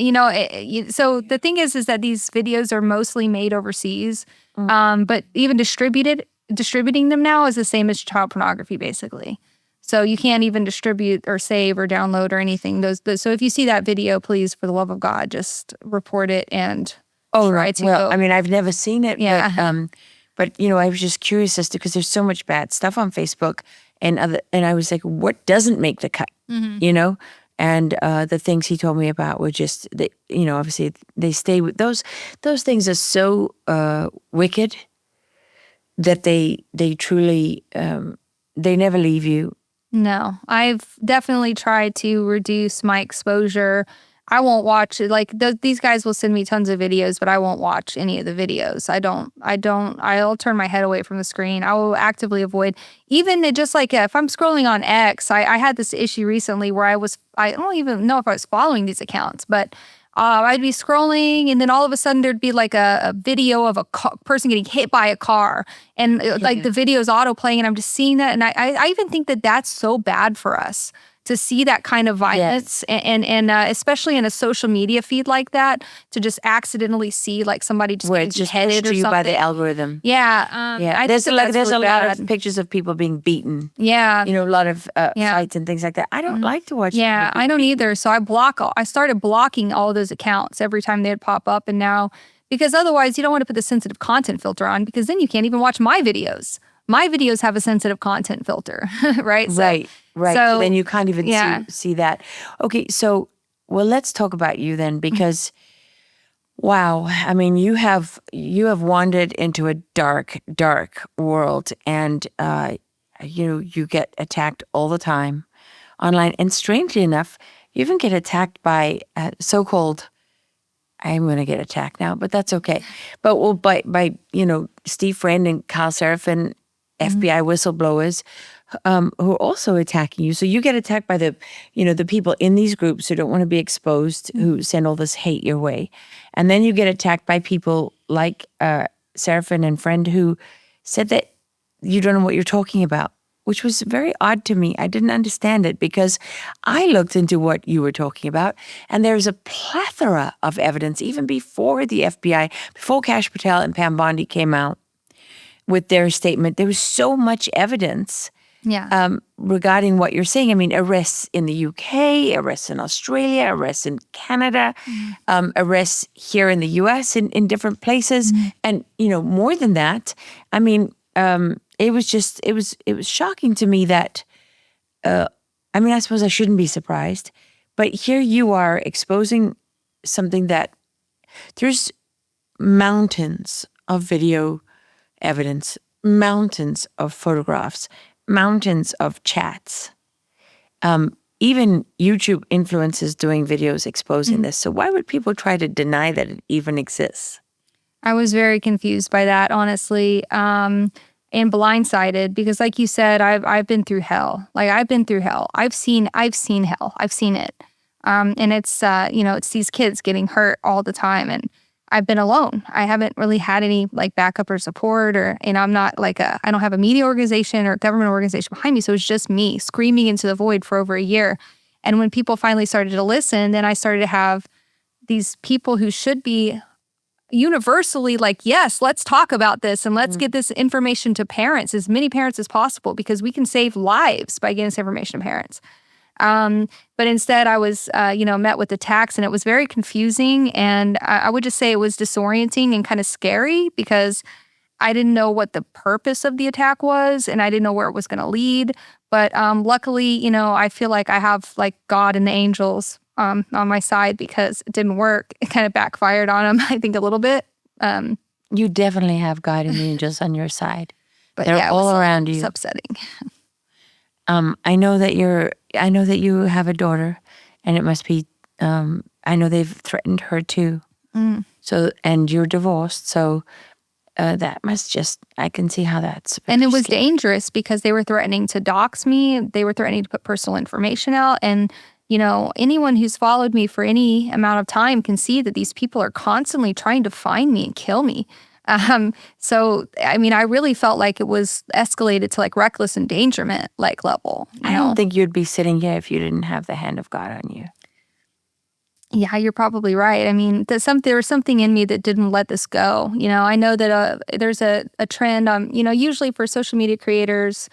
so the thing is that these videos are mostly made overseas. But even distributing them now is the same as child pornography, basically. So you can't even distribute or save or download or anything. So if you see that video, please, for the love of God, just report it and try to go. I mean, I've never seen it. Yeah. But I was just curious as to, because there's so much bad stuff on Facebook and I was like, what doesn't make the cut? And the things he told me about were just, obviously they stay with those things are so wicked that they truly, they never leave you. No, I've definitely tried to reduce my exposure. I won't watch it. These guys will send me tons of videos, but I won't watch any of the videos. I'll turn my head away from the screen. I will actively avoid, even if I'm scrolling on X, I had this issue recently where I don't even know if I was following these accounts, but I'd be scrolling and then all of a sudden there'd be a video of a person getting hit by a car and the video's auto playing and I'm just seeing that. And I even think that that's so bad for us to see that kind of violence and especially in a social media feed like that, to just accidentally see somebody just where it's just pushed to you by the algorithm. Yeah. There's a lot of pictures of people being beaten. Yeah. A lot of fights and things like that. I don't like to watch. Yeah, I don't either. So I started blocking all those accounts every time they'd pop up. And now, because otherwise you don't want to put the sensitive content filter on, because then you can't even watch my videos. My videos have a sensitive content filter, right? Right. So then you can't even see that. Okay, so let's talk about you then, because wow, I mean, you have wandered into a dark, dark world, and you get attacked all the time online, and strangely enough, you even get attacked by so-called. I'm going to get attacked now, but that's okay. But by Steve Friend and Kyle Seraphin, FBI whistleblowers, who are also attacking you. So you get attacked by the people in these groups who don't want to be exposed, who send all this hate your way. And then you get attacked by people like Seraphin and Friend, who said that you don't know what you're talking about, which was very odd to me. I didn't understand it, because I looked into what you were talking about, and there's a plethora of evidence, even before the FBI, before Kash Patel and Pam Bondi came out with their statement. There was so much evidence regarding what you're saying. I mean, arrests in the UK, arrests in Australia, arrests in Canada, arrests here in the US in different places. And, more than that, I mean, it was shocking to me that, I suppose I shouldn't be surprised, but here you are exposing something that there's mountains of video evidence, mountains of photographs, mountains of chats, even YouTube influencers doing videos exposing this. So why would people try to deny that it even exists? I was very confused by that, honestly, and blindsided, because like you said, I've been through hell. I've been through hell. I've seen hell. I've seen it. And it's, it's these kids getting hurt all the time. And I've been alone. I haven't really had any backup or support, or, I'm not I don't have a media organization or government organization behind me. So it's just me screaming into the void for over a year. And when people finally started to listen, then I started to have these people who should be universally yes, let's talk about this and let's get this information to parents, as many parents as possible, because we can save lives by getting this information to parents. But instead I was, met with attacks, and it was very confusing. And I would just say it was disorienting and kind of scary, because I didn't know what the purpose of the attack was, and I didn't know where it was going to lead. But luckily, I feel like I have God and the angels on my side because it didn't work. It kind of backfired on them, I think, a little bit. You definitely have guardian angels on your side. But They're yeah, all around you. It's upsetting. I know that you have a daughter, and it must be. I know they've threatened her too. So, and you're divorced, so that must just. I can see how that's. And it was scary. dangerous because they were threatening to dox me. They were threatening to put personal information out. And, you know, anyone who's followed me for any amount of time can see that these people are constantly trying to find me and kill me. So, I mean, I really felt like it was escalated to like reckless endangerment like level. I don't think you'd be sitting here if you didn't have the hand of God on you. Yeah, you're probably right. I mean, there was something in me that didn't let this go. You know, I know that there's a trend, you know, usually for social media creators,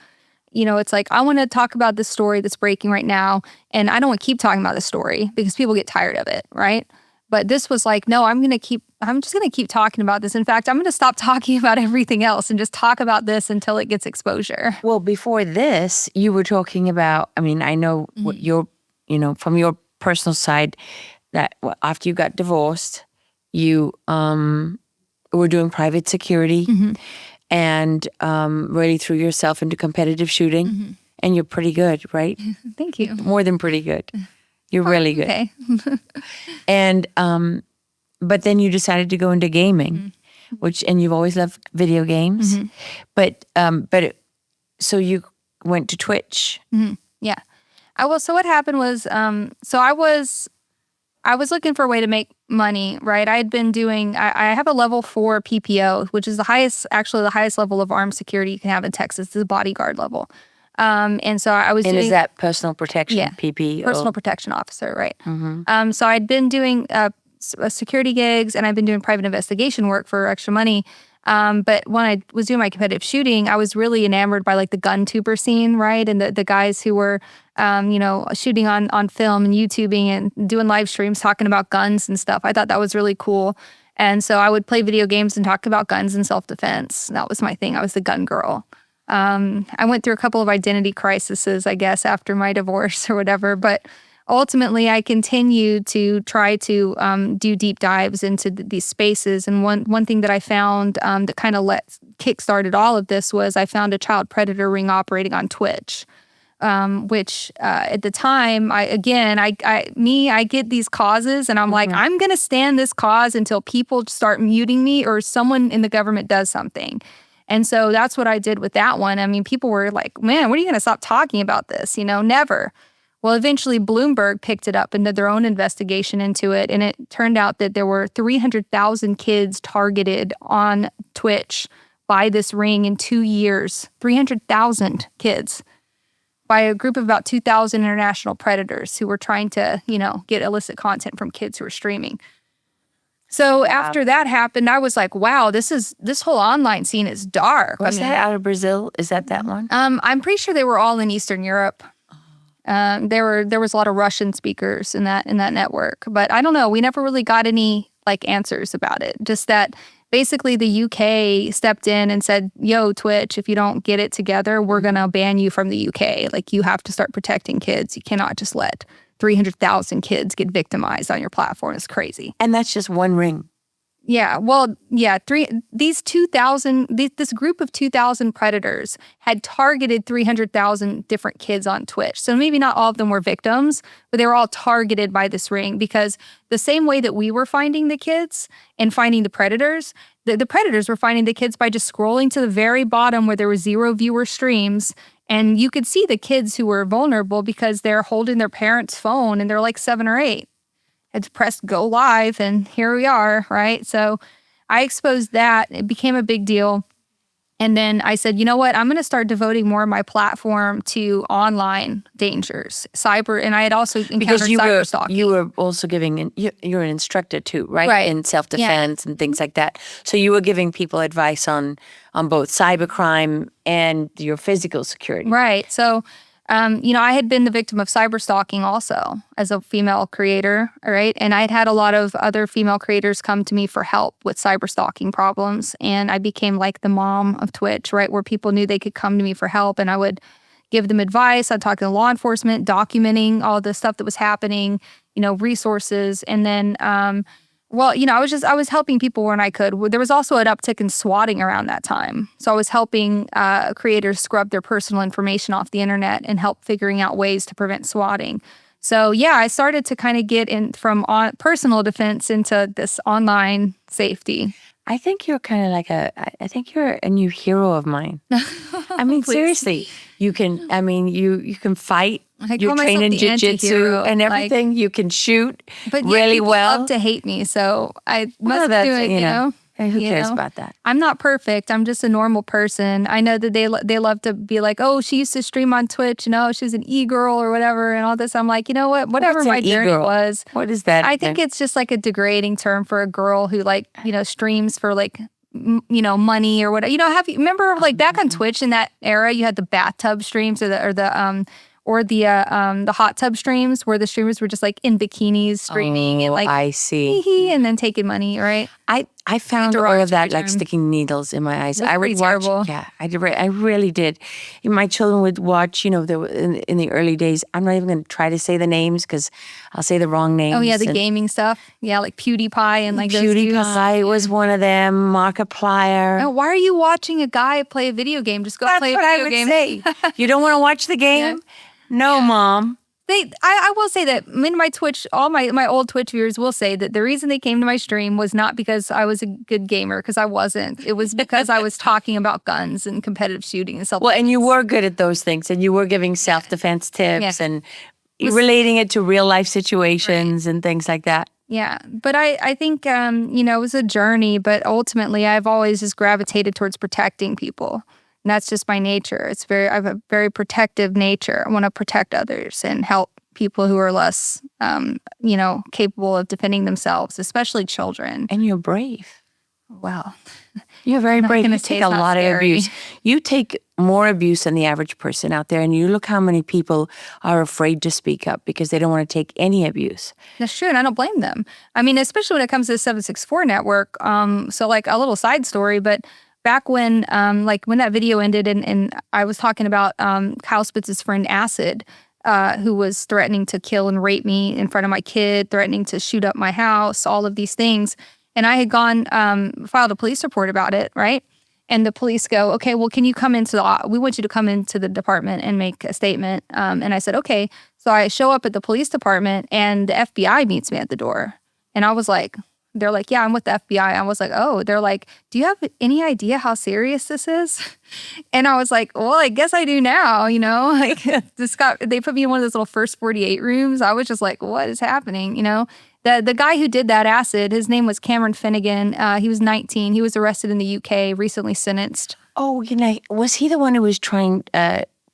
you know, it's like, I want to talk about this story that's breaking right now. And I don't want to keep talking about the story because people get tired of it, right? But this was like, no, I'm just going to keep talking about this. In fact, I'm going to stop talking about everything else and just talk about this until it gets exposure. Well, before this, you were talking about, I mean, I know what your, you know, from your personal side, that after you got divorced, you were doing private security and really threw yourself into competitive shooting. And you're pretty good, right? Thank you. More than pretty good. You're really good. Okay. And but then you decided to go into gaming, and you've always loved video games. So you went to Twitch. Yeah. So what happened was, I was looking for a way to make money, right? I had been doing, I have a level 4 PPO, which is the highest level of armed security you can have in Texas, the bodyguard level. And so I was And doing, is that personal protection, yeah, PPO? personal protection officer, right? So I'd been doing security gigs and I've been doing private investigation work for extra money. But when I was doing my competitive shooting, I was really enamored by like the gun tuber scene, right? And the guys who were, you know, shooting on film and YouTubing and doing live streams talking about guns and stuff. I thought that was really cool. And so I would play video games and talk about guns and self-defense. That was my thing. I was the gun girl. I went through a couple of identity crises, I guess, after my divorce or whatever. But ultimately, I continued to try to do deep dives into these spaces. And one thing that I found that kind of kickstarted all of this was I found a child predator ring operating on Twitch, which at the time, I get these causes and I'm like, I'm going to stand this cause until people start muting me or someone in the government does something. And so that's what I did with that one. I mean, people were like, man, when are you going to stop talking about this? You know, never. Well, eventually Bloomberg picked it up and did their own investigation into it. And it turned out that there were 300,000 kids targeted on Twitch by this ring in 2 years. 300,000 kids by a group of about 2,000 international predators who were trying to, you know, get illicit content from kids who were streaming. So after that happened, I was like, wow, this whole online scene is dark. Was that out of Brazil? Is that one? I'm pretty sure they were all in Eastern Europe. There was a lot of Russian speakers in that network, but I don't know. We never really got any like answers about it. Just that basically the UK stepped in and said, "Yo, Twitch, if you don't get it together, we're gonna ban you from the UK. Like you have to start protecting kids. You cannot just let 300,000 kids get victimized on your platform. It's crazy." And that's just one ring. Yeah, well, yeah, this group of 2,000 predators had targeted 300,000 different kids on Twitch. So maybe not all of them were victims, but they were all targeted by this ring because the same way that we were finding the kids and finding the predators, the predators were finding the kids by just scrolling to the very bottom where there were 0 viewer streams. And you could see the kids who were vulnerable because they're holding their parents' phone and they're like 7 or 8. Had pressed go live and here we are, right? So I exposed that. It became a big deal. And then I said, you know what? I'm going to start devoting more of my platform to online dangers, cyber. And I had also encountered cyber stalking. You were also you're an instructor too, right? Right. In self-defense and things like that. So you were giving people advice on both cybercrime and your physical security. Right. So I had been the victim of cyber stalking also as a female creator, right? And I'd had a lot of other female creators come to me for help with cyber stalking problems. And I became like the mom of Twitch, right? Where people knew they could come to me for help and I would give them advice. I'd talk to law enforcement, documenting all the stuff that was happening, resources. And then, I was helping people when I could. There was also an uptick in swatting around that time. So I was helping creators scrub their personal information off the internet and help figuring out ways to prevent swatting. So yeah, I started to kind of get in from personal defense into this online safety. I think you're kind of like I think you're a new hero of mine. I mean, seriously, you can fight. You're trained in jiu-jitsu and everything. You can shoot but really people well. Love to hate me, so I must do it. Who cares about that? I'm not perfect. I'm just a normal person. I know that they love to be like, oh, she used to stream on Twitch. She's an e-girl or whatever and all this. I'm like, you know what? Whatever my journey was. What is that? I think it's just like a degrading term for a girl who streams for money or whatever. Remember back on Twitch in that era, you had the bathtub streams or the hot tub streams where the streamers were just like in bikinis streaming and I see. And then taking money, right? I found all of that like sticking needles in my eyes. I would watch. Yeah, I really did. My children would watch. In the early days. I'm not even going to try to say the names because I'll say the wrong names. Oh yeah, the gaming stuff. Yeah, like PewDiePie and like those dudes. PewDiePie was one of them. Markiplier. Oh, why are you watching a guy play a video game? Just go play a video game. That's what I would say. You don't want to watch the game? Yeah. No, Mom. I will say that in my Twitch, all my old Twitch viewers will say that the reason they came to my stream was not because I was a good gamer, because I wasn't. It was because I was talking about guns and competitive shooting and stuff. Well, and you were good at those things, and you were giving self-defense tips and relating it to real life situations and things like that. Yeah, but I think, it was a journey, but ultimately I've always just gravitated towards protecting people. And that's just my nature. I have a very protective nature. I want to protect others and help people who are less, capable of defending themselves, especially children. And you're brave. Well, you're very brave. You take a lot of abuse. You take more abuse than the average person out there. And you look how many people are afraid to speak up because they don't want to take any abuse. That's true. And I don't blame them. I mean, especially when it comes to the 764 network. So like a little side story, but back when when that video ended and I was talking about Kyle Spitz's friend Acid, who was threatening to kill and rape me in front of my kid, threatening to shoot up my house, all of these things. And I had gone, filed a police report about it, right? And the police go, okay, well, can you come we want you to come into the department and make a statement. And I said, okay. So I show up at the police department and the FBI meets me at the door. And I was like, they're like, yeah, I'm with the FBI. I was like, oh, they're like, do you have any idea how serious this is? And I was like, well, I guess I do now, they put me in one of those little first 48 rooms. I was just like, what is happening? The guy who did that acid, his name was Cameron Finnegan. He was 19. He was arrested in the UK, recently sentenced. Oh, was he the one who was trying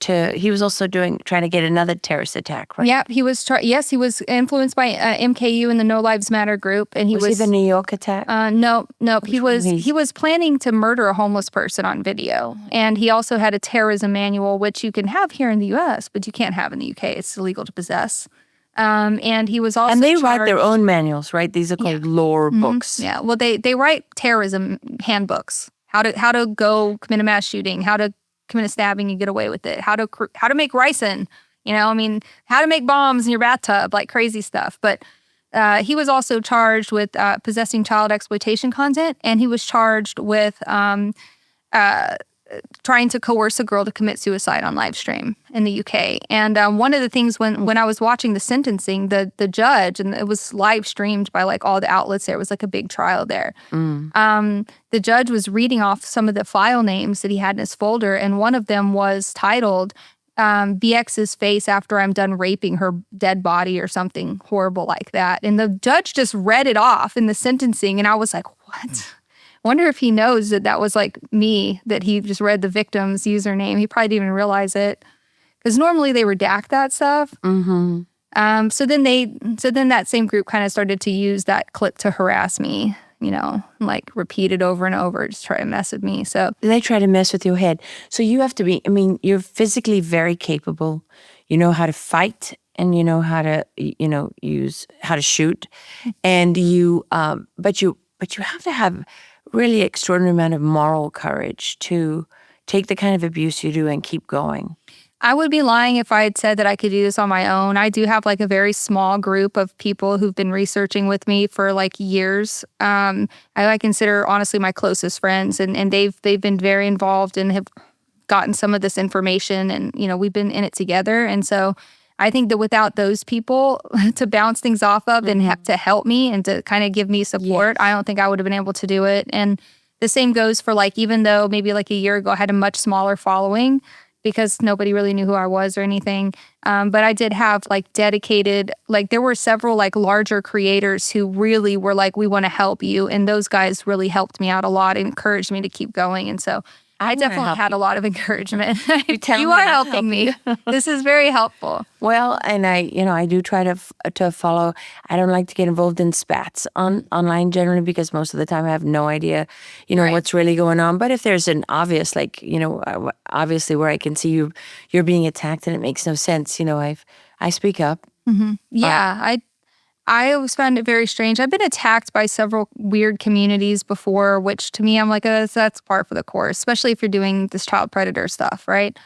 he was also trying to get another terrorist attack, right? Yeah, he was. Yes, he was influenced by MKU and the No Lives Matter group, and was he the New York attack? No. He was planning to murder a homeless person on video, and he also had a terrorism manual, which you can have here in the U.S., but you can't have in the UK. It's illegal to possess. And he was also and they write their own manuals, right? These are called lore books. Yeah, well, they write terrorism handbooks. How to go commit a mass shooting, how to commit a stabbing and get away with it, how to make ricin, how to make bombs in your bathtub, like crazy stuff. But he was also charged with possessing child exploitation content, and he was charged with trying to coerce a girl to commit suicide on live stream in the UK. And one of the things when I was watching the sentencing, the judge, and it was live streamed by like all the outlets there, it was like a big trial there. The judge was reading off some of the file names that he had in his folder, and one of them was titled BX's face after I'm done raping her dead body or something horrible like that. And the judge just read it off in the sentencing, and I was like, what? Wonder if he knows that was like me, that he just read the victim's username. He probably didn't even realize it, because normally they redact that stuff. Mm-hmm. So then that same group kind of started to use that clip to harass me, like repeat it over and over, just try to mess with me. So they try to mess with your head. So you have to be. You're physically very capable. You know how to fight, and you know how to how to shoot, and but you have to have really extraordinary amount of moral courage to take the kind of abuse you do and keep going. I would be lying if I had said that I could do this on my own. I do have like a very small group of people who've been researching with me for like years. I consider honestly my closest friends, and they've been very involved and have gotten some of this information, and we've been in it together. And so I think that without those people to bounce things off of and to help me and to kind of give me support, I don't think I would have been able to do it. And the same goes for like, even though maybe like a year ago I had a much smaller following because nobody really knew who I was or anything. But I did have like dedicated, like there were several like larger creators who really were like, we want to help you. And those guys really helped me out a lot and encouraged me to keep going. And so I definitely had a lot of encouragement. You are helping me. This is very helpful. Well, and I do try to follow. I don't like to get involved in spats online generally because most of the time I have no idea, what's really going on. But if there's an obvious, like, obviously where I can see you're being attacked and it makes no sense, I speak up. Mm-hmm. Yeah, I always found it very strange. I've been attacked by several weird communities before, which to me, I'm like, that's par for the course, especially if you're doing this child predator stuff, right?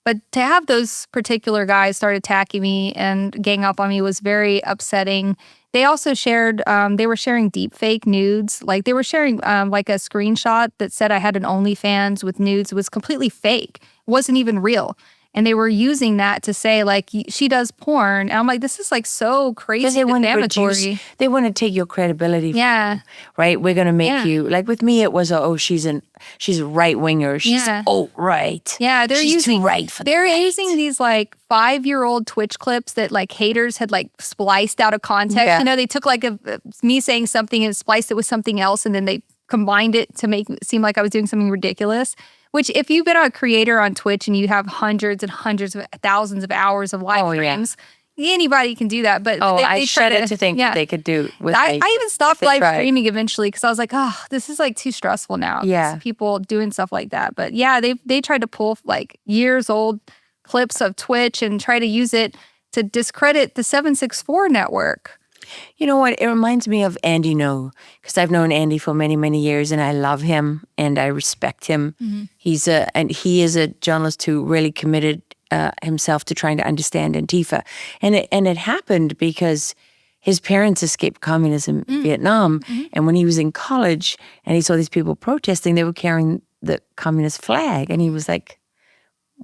But to have those particular guys start attacking me and gang up on me was very upsetting. They also shared, they were sharing deep fake nudes. Like they were sharing like a screenshot that said I had an OnlyFans with nudes. It was completely fake. It wasn't even real. And they were using that to say, like, she does porn. And I'm like, this is, like, so crazy and defamatory. They want to take your credibility. Yeah. Right? We're going to make you... Like, with me, it was, she's a right-winger. She's alt-right. Yeah, she's too right for They're using these, like, 5-year-old Twitch clips that, like, haters had, like, spliced out of context. Yeah. They took, like, me saying something and spliced it with something else, and then they combined it to make it seem like I was doing something ridiculous. Which, if you've been a creator on Twitch and you have hundreds and hundreds of thousands of hours of live streams, anybody can do that. But I shudder to think they could do. I even stopped live streaming eventually because I was like, this is like too stressful now. Yeah, people doing stuff like that. But yeah, they tried to pull like years old clips of Twitch and try to use it to discredit the 764 network. You know what? It reminds me of Andy No, because I've known Andy for many, many years, and I love him and I respect him. Mm-hmm. He is a journalist who really committed himself to trying to understand Antifa, and it happened because his parents escaped communism in Vietnam, and when he was in college and he saw these people protesting, they were carrying the communist flag, and he was like,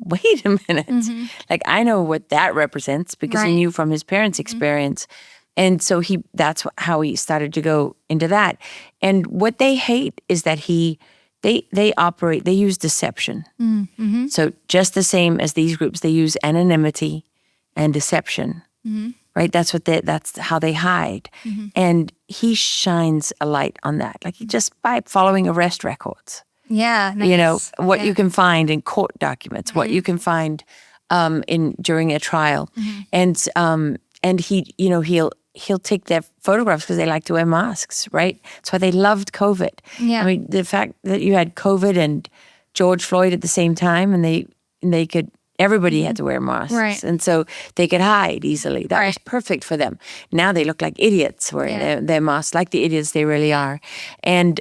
"Wait a minute! Like I know what that represents because he knew from his parents' experience." And so that's how he started to go into that. And what they hate is that they use deception. Mm-hmm. So just the same as these groups, they use anonymity and deception, right? That's how they hide. Mm-hmm. And he shines a light on that, like just by following arrest records. Yeah, nice. What you can find in court documents, what you can find during a trial, and he'll take their photographs because they like to wear masks, right? That's why they loved COVID. Yeah. I mean, the fact that you had COVID and George Floyd at the same time, and everybody had to wear masks. Right. And so they could hide easily. That was perfect for them. Now they look like idiots wearing their masks, like the idiots they really are. And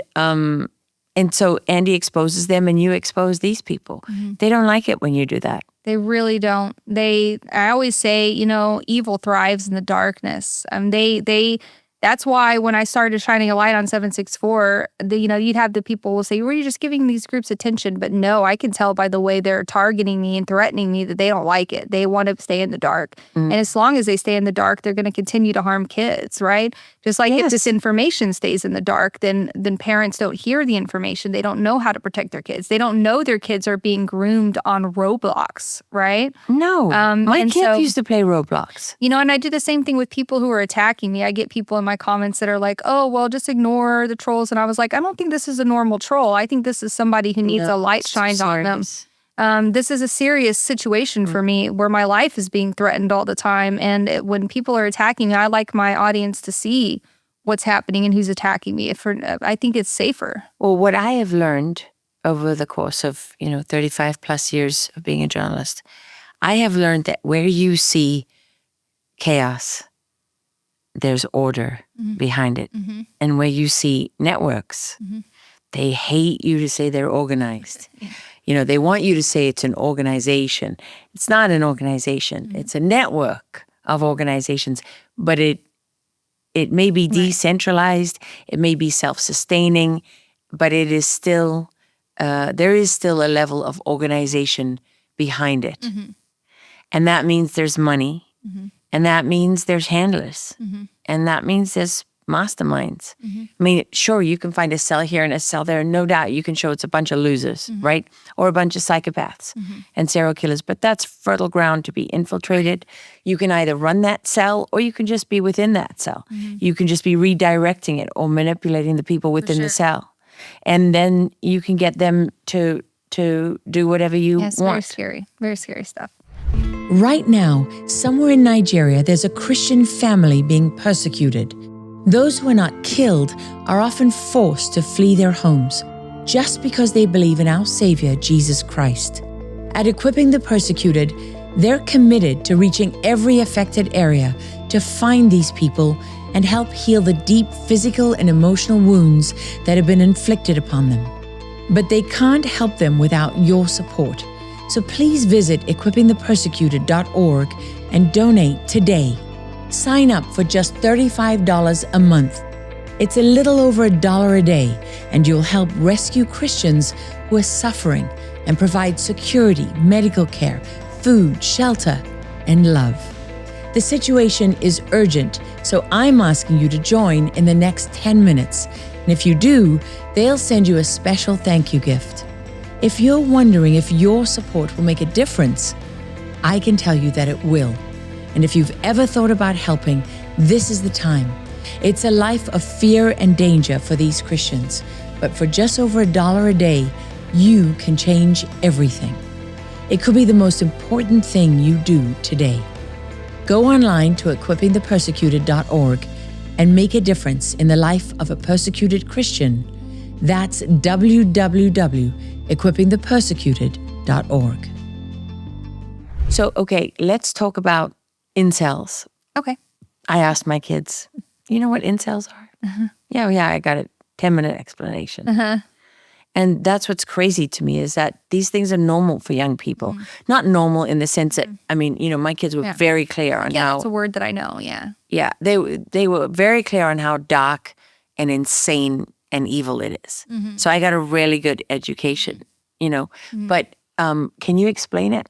so Andy exposes them and you expose these people. Mm-hmm. They don't like it when you do that. They really don't. I always say, evil thrives in the darkness. That's why when I started shining a light on 764, you'd have the people will say, were you just giving these groups attention? But no, I can tell by the way they're targeting me and threatening me that they don't like it. They want to stay in the dark. And as long as they stay in the dark, they're going to continue to harm kids, right? Just like if this information stays in the dark, then parents don't hear the information. They don't know how to protect their kids. They don't know their kids are being groomed on Roblox, right? No. My kids used to play Roblox. And I do the same thing with people who are attacking me. I get people in my comments that are like, oh, well, just ignore the trolls. And I was like, I don't think this is a normal troll. I think this is somebody who needs a light shined on them. This is a serious situation for me where my life is being threatened all the time. And when people are attacking me, I like my audience to see what's happening and who's attacking me. I think it's safer. Well, what I have learned over the course of, 35 plus years of being a journalist, I have learned that where you see chaos, there's order behind it. Mm-hmm. And where you see networks, they hate you to say they're organized. They want you to say it's an organization. It's not an organization. It's a network of organizations, but it may be decentralized. It may be self-sustaining, but it is still, there is still a level of organization behind it. And that means there's money. And that means there's handlers. And that means there's masterminds. I mean, sure, you can find a cell here and a cell there. No doubt you can show it's a bunch of losers, right? Or a bunch of psychopaths and serial killers. But that's fertile ground to be infiltrated. You can either run that cell or you can just be within that cell. You can just be redirecting it or manipulating the people within the cell. And then you can get them to do whatever you want. Very scary stuff. Right now, somewhere in Nigeria, there's a Christian family being persecuted. Those who are not killed are often forced to flee their homes just because they believe in our Savior, Jesus Christ. At Equipping the Persecuted, they're committed to reaching every affected area to find these people and help heal the deep physical and emotional wounds that have been inflicted upon them. But they can't help them without your support. So please visit equippingthepersecuted.org and donate today. Sign up for just $35 a month. It's a little over $1 a day, and you'll help rescue Christians who are suffering and provide security, medical care, food, shelter, and love. The situation is urgent, so I'm asking you to join in the next 10 minutes. And if you do, they'll send you a special thank you gift. If you're wondering if your support will make a difference, I can tell you that it will. And if you've ever thought about helping, this is the time. It's a life of fear and danger for these Christians. But for just over $1 a day, you can change everything. It could be the most important thing you do today. Go online to equippingthepersecuted.org and make a difference in the life of a persecuted Christian. That's www.equippingthepersecuted.org. So, okay, let's talk about incels. Okay. I asked my kids, you know what incels are? Yeah, I got a 10-minute explanation. And that's what's crazy to me is that these things are normal for young people. Not normal in the sense that, I mean, my kids were very clear on how... It's a word that I know, Yeah, they were very clear on how dark and insane and evil it is. So I got a really good education, But can you explain it?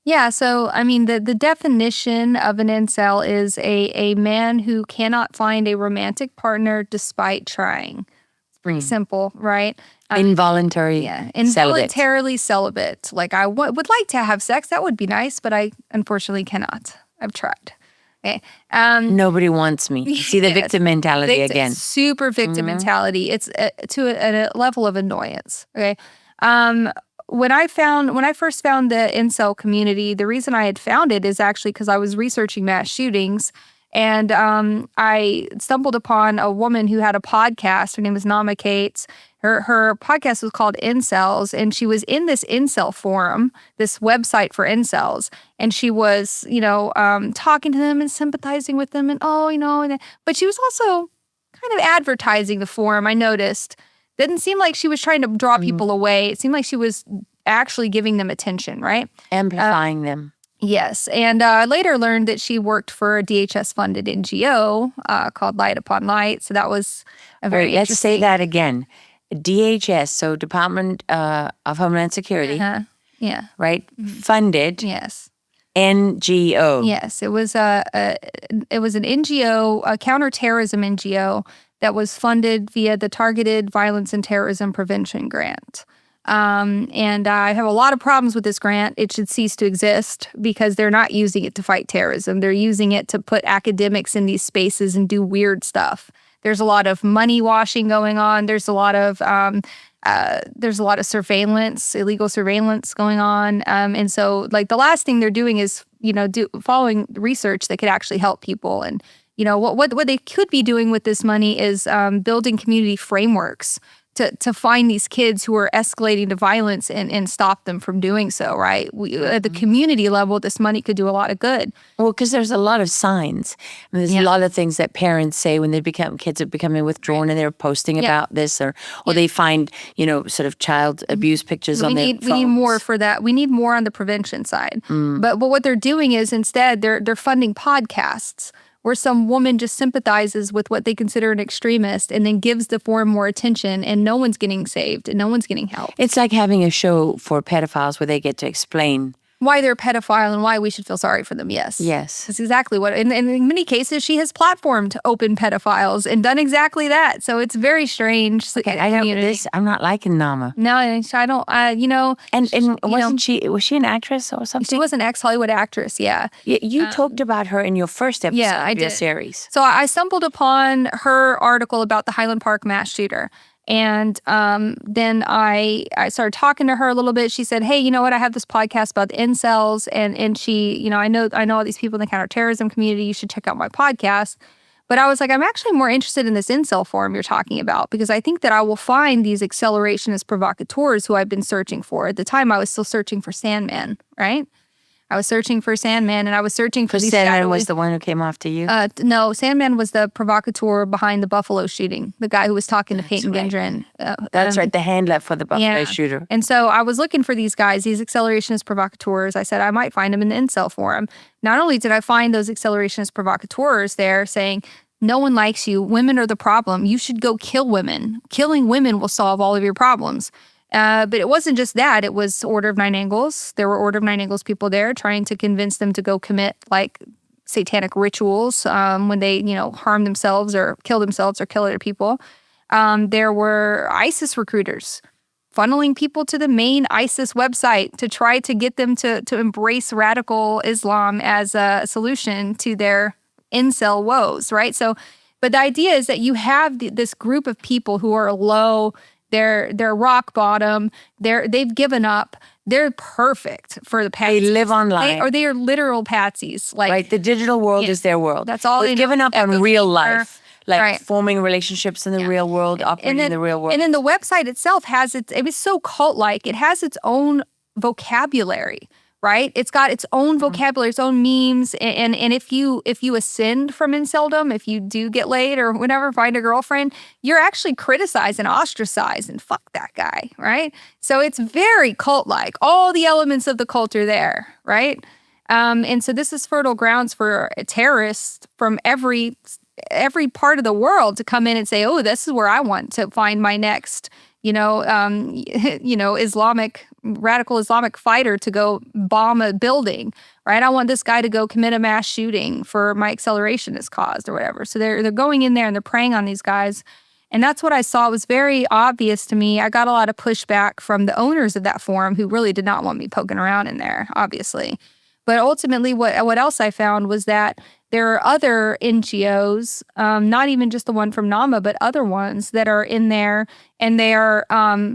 Yeah, so I mean, the definition of an incel is a man who cannot find a romantic partner despite trying. It's pretty simple, right? Involuntary involuntarily celibate. Like I would like to have sex, that would be nice, but I unfortunately cannot. I've tried. Okay. Nobody wants me. See the victim mentality again. Super victim mentality. It's to a level of annoyance. Okay. When I first found the incel community, the reason I had found it is actually because I was researching mass shootings, and I stumbled upon a woman who had a podcast. Her name was Nama Cates. Her podcast was called Incels, and she was in this incel forum, this website for incels, and she was, talking to them and sympathizing with them, and but she was also kind of advertising the forum. I noticed. Didn't seem like she was trying to draw people away. It seemed like she was actually giving them attention, right? Amplifying them. Yes. And I later learned that she worked for a DHS-funded NGO called Light Upon Light. So that was a very Let's say that again. DHS, so Department of Homeland Security. Yeah. Right? Funded. Yes. NGO. Yes. It was an NGO, a counterterrorism NGO, that was funded via the Targeted Violence and Terrorism Prevention Grant. And I have a lot of problems with this grant. It should cease to exist because they're not using it to fight terrorism. They're using it to put academics in these spaces and do weird stuff. There's a lot of money washing going on. There's a lot of surveillance, illegal surveillance going on. And so like the last thing they're doing is, following research that could actually help people. And what they could be doing with this money is building community frameworks to find these kids who are escalating to violence and stop them from doing so, right? At the community level, this money could do a lot of good. Well, because there's a lot of signs. I mean, there's a lot of things that parents say when kids are becoming withdrawn and they're posting about this, or they find, sort of child abuse pictures on their phones. We need more for that. We need more on the prevention side. But what they're doing is instead they're funding podcasts where some woman just sympathizes with what they consider an extremist and then gives the forum more attention, and no one's getting saved and no one's getting help. It's like having a show for pedophiles where they get to explain why they're a pedophile and why we should feel sorry for them. Yes. That's exactly what, and in many cases, she has platformed open pedophiles and done exactly that. So it's very strange. Okay, I'm not liking Nama. No, I don't, was she an actress or something? She was an ex-Hollywood actress, yeah. You talked about her in your first episode I of your did. series. So I stumbled upon her article about the Highland Park mass shooter. And then I started talking to her a little bit. She said, hey, you know what? I have this podcast about the incels. And she, I know all these people in the counterterrorism community. You should check out my podcast. But I was like, I'm actually more interested in this incel forum you're talking about, because I think that I will find these accelerationist provocateurs who I've been searching for. At the time, I was still searching for Sandman, right? I was searching for Sandman, and I was searching for these Sandman was the one who came after you? No, Sandman was the provocateur behind the Buffalo shooting, the guy who was talking to Peyton Gendron. That's right, the handler for the Buffalo shooter. And so I was looking for these guys, these accelerationist provocateurs. I said I might find them in the incel forum. Not only did I find those accelerationist provocateurs there saying, no one likes you, women are the problem, you should go kill women. Killing women will solve all of your problems. But it wasn't just that. It was Order of Nine Angles. There were Order of Nine Angles people there trying to convince them to go commit like satanic rituals when they, harm themselves or kill other people. There were ISIS recruiters funneling people to the main ISIS website to try to get them to embrace radical Islam as a solution to their incel woes, right? So, but the idea is that you have this group of people who are low. They're rock bottom. They've given up. They're perfect for the patsies. They live online. They are literal patsies. Right. The digital world is their world. That's all. They've given up on real life, right. Forming relationships in the real world, operating in the real world. And then the website itself it was so cult-like. It has its own vocabulary. Right? It's got its own vocabulary, its own memes. And if you ascend from inceldom, if you do get laid or whatever, find a girlfriend, you're actually criticized and ostracized and fuck that guy, right? So it's very cult-like. All the elements of the cult are there, right? And so this is fertile grounds for terrorists from every part of the world to come in and say, oh, this is where I want to find my next, radical Islamic fighter to go bomb a building, right? I want this guy to go commit a mass shooting for my accelerationist cause or whatever. So they're going in there and they're preying on these guys. And that's what I saw. It was very obvious to me. I got a lot of pushback from the owners of that forum who really did not want me poking around in there, obviously. But ultimately, what else I found was that there are other NGOs, not even just the one from NAMA, but other ones that are in there, and they are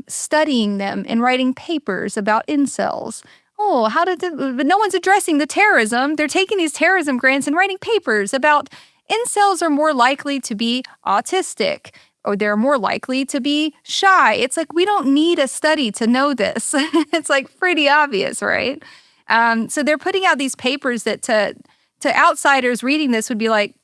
studying them and writing papers about incels. Oh, but no one's addressing the terrorism. They're taking these terrorism grants and writing papers about incels are more likely to be autistic, or they're more likely to be shy. It's like, we don't need a study to know this. It's like pretty obvious, right? So they're putting out these papers that to outsiders reading this would be like,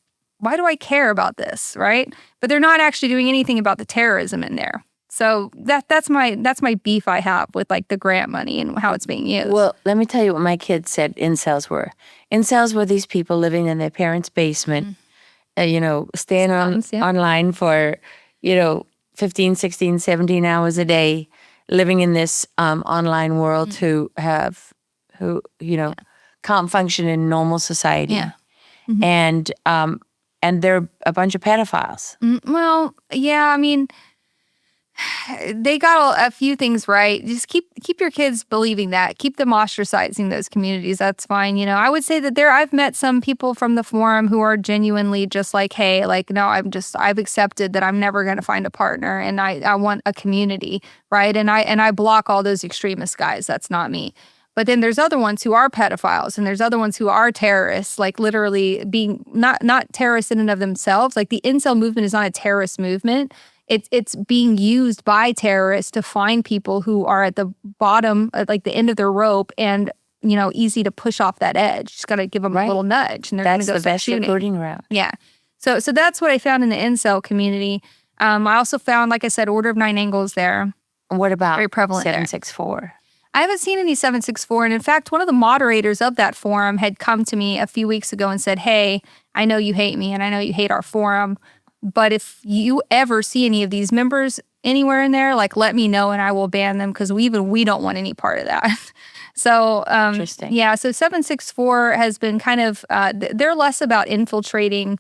why do I care about this, right? But they're not actually doing anything about the terrorism in there. So that's my beef I have with like the grant money and how it's being used. Well, let me tell you what my kids said incels were. Incels were these people living in their parents' basement, staying online for, 15, 16, 17 hours a day, living in this online world who can't function in normal society. Yeah. Mm-hmm. And they're a bunch of pedophiles. Well, yeah, I mean, they got a few things right. Just keep your kids believing that. Keep them ostracizing those communities. That's fine. I would say that I've met some people from the forum who are genuinely just like, hey, like, no, I've accepted that I'm never going to find a partner, and I want a community, right? And I block all those extremist guys. That's not me. But then there's other ones who are pedophiles, and there's other ones who are terrorists, like literally being not terrorists in and of themselves. Like the incel movement is not a terrorist movement. it's being used by terrorists to find people who are at the bottom, at like the end of their rope, and easy to push off that edge. Just got to give them a little nudge, and they're going to go That's the best shooting. recruiting route. Yeah. So that's what I found in the incel community. I also found, like I said, Order of Nine Angles there. What about Very prevalent there. 764? I haven't seen any 764. And in fact, one of the moderators of that forum had come to me a few weeks ago and said, hey, I know you hate me and I know you hate our forum, but if you ever see any of these members anywhere in there, like, let me know and I will ban them, because we don't want any part of that. So, Interesting. Yeah, so 764 has been kind of, they're less about infiltrating.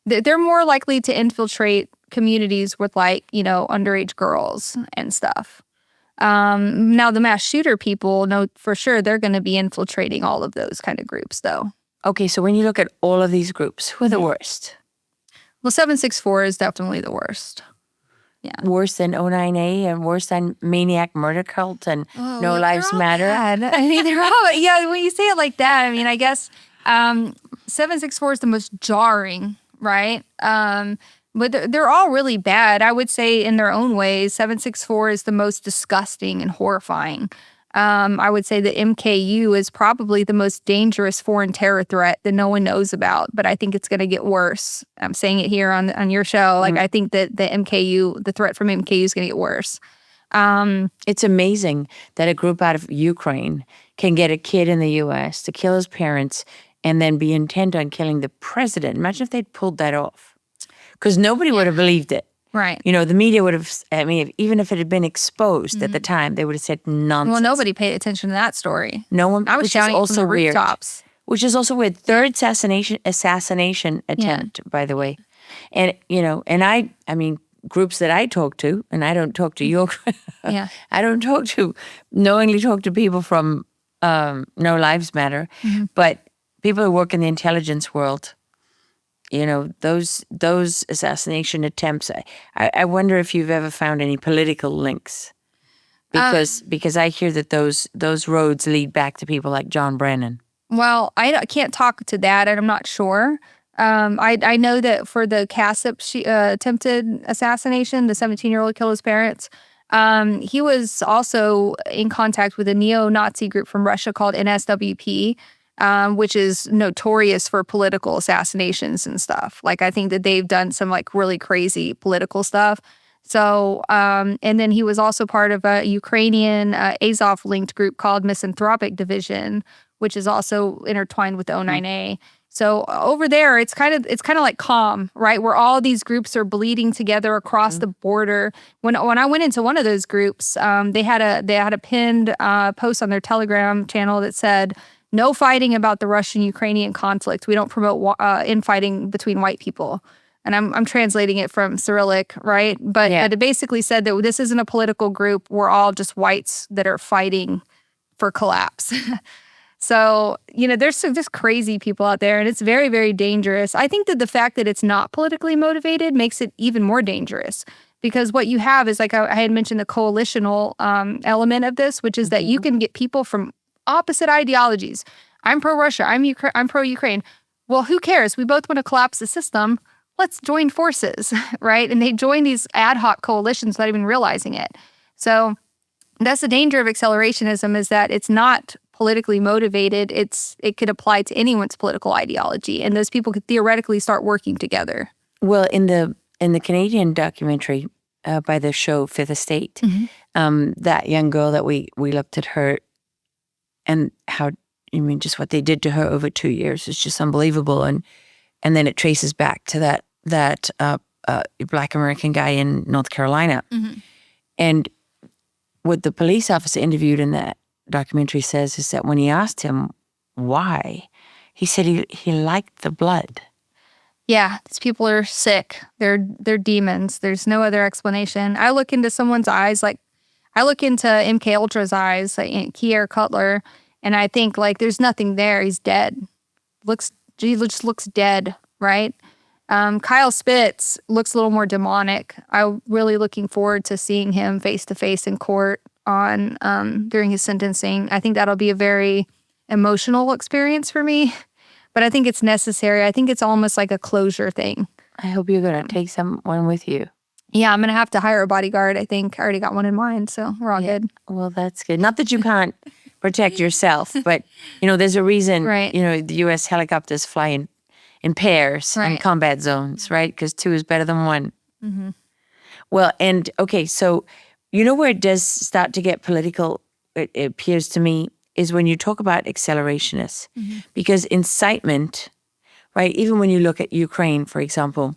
They're more likely to infiltrate communities with, like, underage girls and stuff. Now, the mass shooter people, know for sure they're going to be infiltrating all of those kind of groups, though. Okay, so when you look at all of these groups, who are the worst? Well, 764 is definitely the worst. Yeah. Worse than 09A and worse than Maniac Murder Cult and No Lives Matter? I mean, they're all, yeah, when you say it like that, I mean, I guess 764 is the most jarring, right? But they're all really bad. I would say in their own ways, 764 is the most disgusting and horrifying. I would say that MKU is probably the most dangerous foreign terror threat that no one knows about, but I think it's going to get worse. I'm saying it here on your show. Like, I think that the threat from MKU is going to get worse. It's amazing that a group out of Ukraine can get a kid in the U.S. to kill his parents and then be intent on killing the president. Imagine if they'd pulled that off. Because nobody would have believed it. Right. The media would have, even if it had been exposed at the time, they would have said nonsense. Well, nobody paid attention to that story. No one. I was which shouting is also from the weird. rooftops. Which is also weird. Third assassination attempt, by the way. And, and I mean, groups that I talk to, and I don't talk to your, Yeah. I don't knowingly talk to people from No Lives Matter, but people who work in the intelligence world, those assassination attempts, I wonder if you've ever found any political links. Because I hear that those roads lead back to people like John Brennan. Well, I can't talk to that, and I'm not sure. I know that for the Kassip attempted assassination, the 17-year-old killed his parents. He was also in contact with a neo-Nazi group from Russia called NSWP, which is notorious for political assassinations and stuff. Like, I think that they've done some, like, really crazy political stuff. So, and then he was also part of a Ukrainian Azov-linked group called Misanthropic Division, which is also intertwined with the 09A. So over there, it's kind of like calm, right? Where all these groups are bleeding together across the border. When I went into one of those groups, they had a pinned post on their Telegram channel that said, "No fighting about the Russian-Ukrainian conflict. We don't promote infighting between white people." And I'm translating it from Cyrillic, right? But it basically said that this isn't a political group. We're all just whites that are fighting for collapse. So, there's just crazy people out there, and it's very, very dangerous. I think that the fact that it's not politically motivated makes it even more dangerous, because what you have is, like I had mentioned, the coalitional element of this, which is that you can get people from opposite ideologies. I'm pro-Russia. I'm pro-Ukraine. Well, who cares? We both want to collapse the system. Let's join forces, right? And they join these ad hoc coalitions without even realizing it. So that's the danger of accelerationism, is that it's not politically motivated. It could apply to anyone's political ideology, and those people could theoretically start working together. Well, in the Canadian documentary by the show Fifth Estate, that young girl that we looked at her, and how, just what they did to her over 2 years is just unbelievable. And then it traces back to that Black American guy in North Carolina. And what the police officer interviewed in that documentary says is that when he asked him why, he said he liked the blood. Yeah, these people are sick. They're demons. There's no other explanation. I look into someone's eyes, like I look into MK Ultra's eyes, like Kier Cutler, and I think, like, there's nothing there. He's dead. He just looks dead, right? Kyle Spitz looks a little more demonic. I'm really looking forward to seeing him face to face in court on during his sentencing. I think that'll be a very emotional experience for me, but I think it's necessary. I think it's almost like a closure thing. I hope you're going to take someone with you. Yeah, I'm going to have to hire a bodyguard, I think. I already got one in mind, so we're all good. Well, that's good. Not that you can't protect yourself, but, there's a reason, Right. the U.S. helicopters fly in pairs in Right. combat zones, right? Because 2 is better than 1. Mm-hmm. Well, and okay, so where it does start to get political, it appears to me, is when you talk about accelerationists. Mm-hmm. Because incitement, right, even when you look at Ukraine, for example,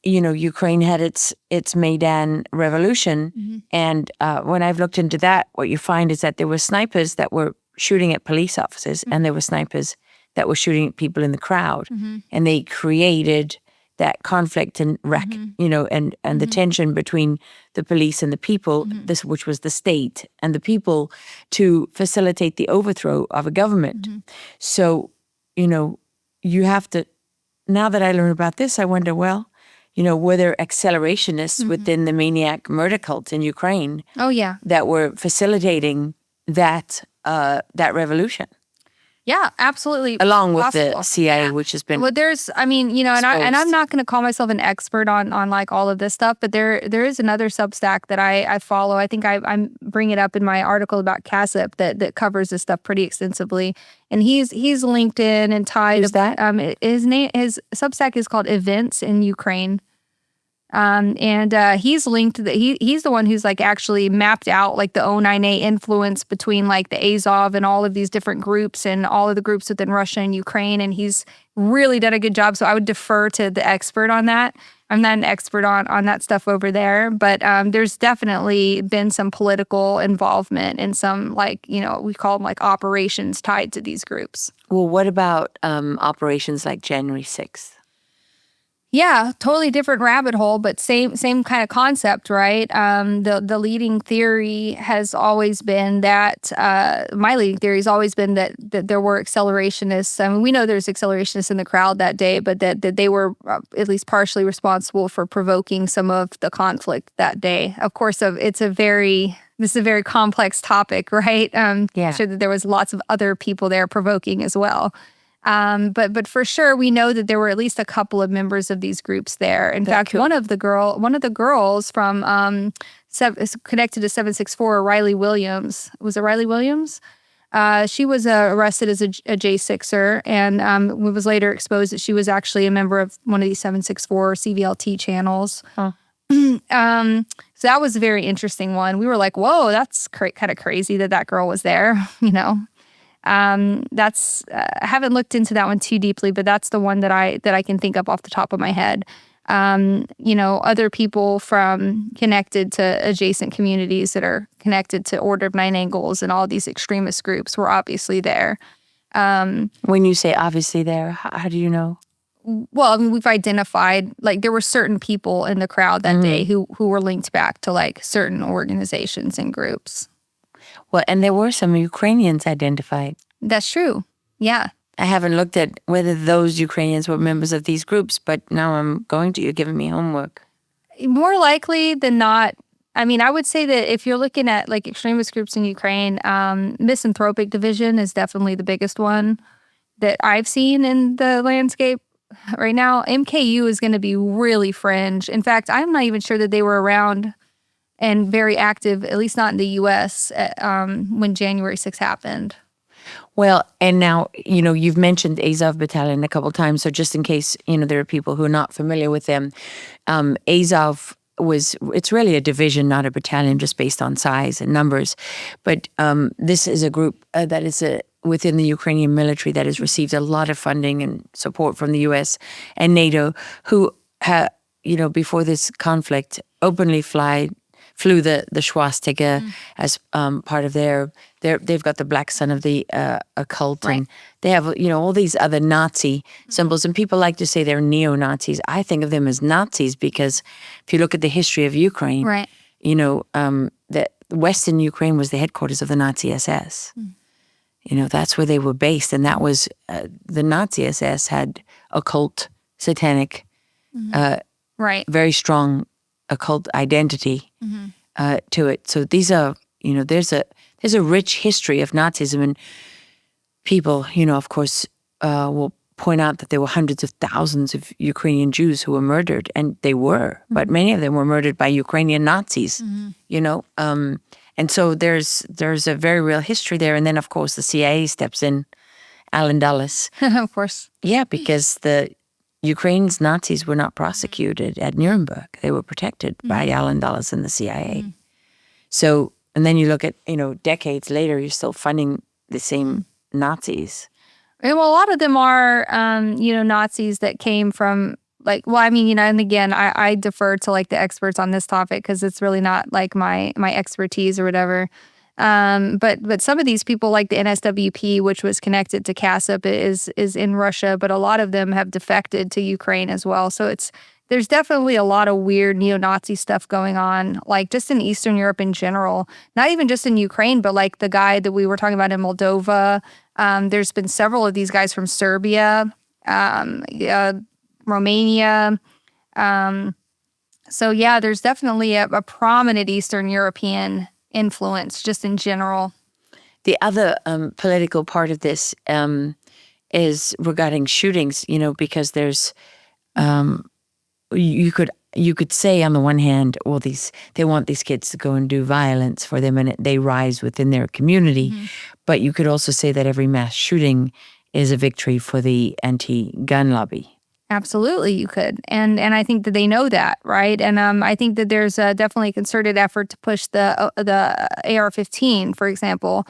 Ukraine had its Maidan revolution. Mm-hmm. And when I've looked into that, what you find is that there were snipers that were shooting at police officers, and there were snipers that were shooting at people in the crowd. Mm-hmm. And they created that conflict and and the tension between the police and the people, this which was the state and the people, to facilitate the overthrow of a government. So, you have to. Now that I learn about this, I wonder, well, were there accelerationists within the maniac murder cult in Ukraine? Oh, yeah. That were facilitating that revolution? Yeah, absolutely. Along with possible. the CIA, which has been... Well, there's, and I'm not going to call myself an expert on like all of this stuff, but there is another Substack that I follow. I think I bring it up in my article about CASIP that covers this stuff pretty extensively. And he's linked in and tied. Who's that? His Substack is called Events in Ukraine. And he's linked. He's the one who's like actually mapped out like the 09A influence between like the Azov and all of these different groups and all of the groups within Russia and Ukraine. And he's really done a good job. So I would defer to the expert on that. I'm not an expert on that stuff over there, but there's definitely been some political involvement in some we call them like operations tied to these groups. Well, what about operations like January 6th? Yeah, totally different rabbit hole, but same kind of concept, right? The leading theory has always been that my leading theory has always been that there were accelerationists. I mean, we know there's accelerationists in the crowd that day, but that they were at least partially responsible for provoking some of the conflict that day. Of course, this is a very complex topic, right? Yeah. I'm sure that there was lots of other people there provoking as well. But for sure, we know that there were at least a couple of members of these groups there. In fact, one of the girls from connected to 764, Riley Williams. Was it Riley Williams? She was arrested as a J6er and was later exposed that she was actually a member of one of these 764 CVLT channels. Huh. So that was a very interesting one. We were like, whoa, that's kind of crazy that girl was there, That's I haven't looked into that one too deeply, but that's the one that I can think of off the top of my head. Other people from connected to adjacent communities that are connected to Order of Nine Angles and all these extremist groups were obviously there. When you say obviously there, how do you know? Well, I mean, we've identified like there were certain people in the crowd that day who were linked back to like certain organizations and groups. Well, and there were some Ukrainians identified. That's true. Yeah. I haven't looked at whether those Ukrainians were members of these groups, but now I'm going to. You're giving me homework. More likely than not. I mean, I would say that if you're looking at like extremist groups in Ukraine, Misanthropic Division is definitely the biggest one that I've seen in the landscape right now. MKU is going to be really fringe. In fact, I'm not even sure that they were around and very active, at least not in the U.S., when January 6th happened. Well, and now, you've mentioned Azov Battalion a couple times, so just in case, there are people who are not familiar with them, Azov it's really a division, not a battalion, just based on size and numbers. But this is a group that is within the Ukrainian military that has received a lot of funding and support from the U.S. and NATO, who, before this conflict, openly flew the swastika as part of they've got the black sun of the occult, right. And they have all these other Nazi symbols, and people like to say they're neo-Nazis. I think of them as Nazis because if you look at the history of Ukraine, right. The Western Ukraine was the headquarters of the Nazi SS. That's where they were based, and that was the Nazi SS had occult, satanic, right, very strong occult identity to it. So these are, there's a rich history of Nazism, and people, of course, will point out that there were hundreds of thousands of Ukrainian Jews who were murdered, and they were, but many of them were murdered by Ukrainian Nazis, you know. And so there's a very real history there. And then, of course, the CIA steps in, Alan Dulles. Of course. Yeah, because the Ukraine's Nazis were not prosecuted at Nuremberg. They were protected by Alan Dulles and the CIA. So, and then you look at, you know, decades later, you're still funding the same Nazis. Well, a lot of them are, you know, Nazis that came from, like, well, I mean, you know, and again, I defer to like the experts on this topic because it's really not like my expertise or whatever. But some of these people, like the NSWP, which was connected to CASIP, is in Russia, but a lot of them have defected to Ukraine as well. So there's definitely a lot of weird neo-Nazi stuff going on, like just in Eastern Europe in general, not even just in Ukraine, but like the guy that we were talking about in Moldova. There's been several of these guys from Serbia, Romania. So yeah, there's definitely a prominent Eastern European influence just in general. The other political part of this is regarding shootings, you know, because there's you could say on the one hand, well, they want these kids to go and do violence for them, and they rise within their community. But you could also say that every mass shooting is a victory for the anti-gun lobby. Absolutely, you could, and I think that they know that, right? And I think that there's definitely a concerted effort to push the AR-15, for example,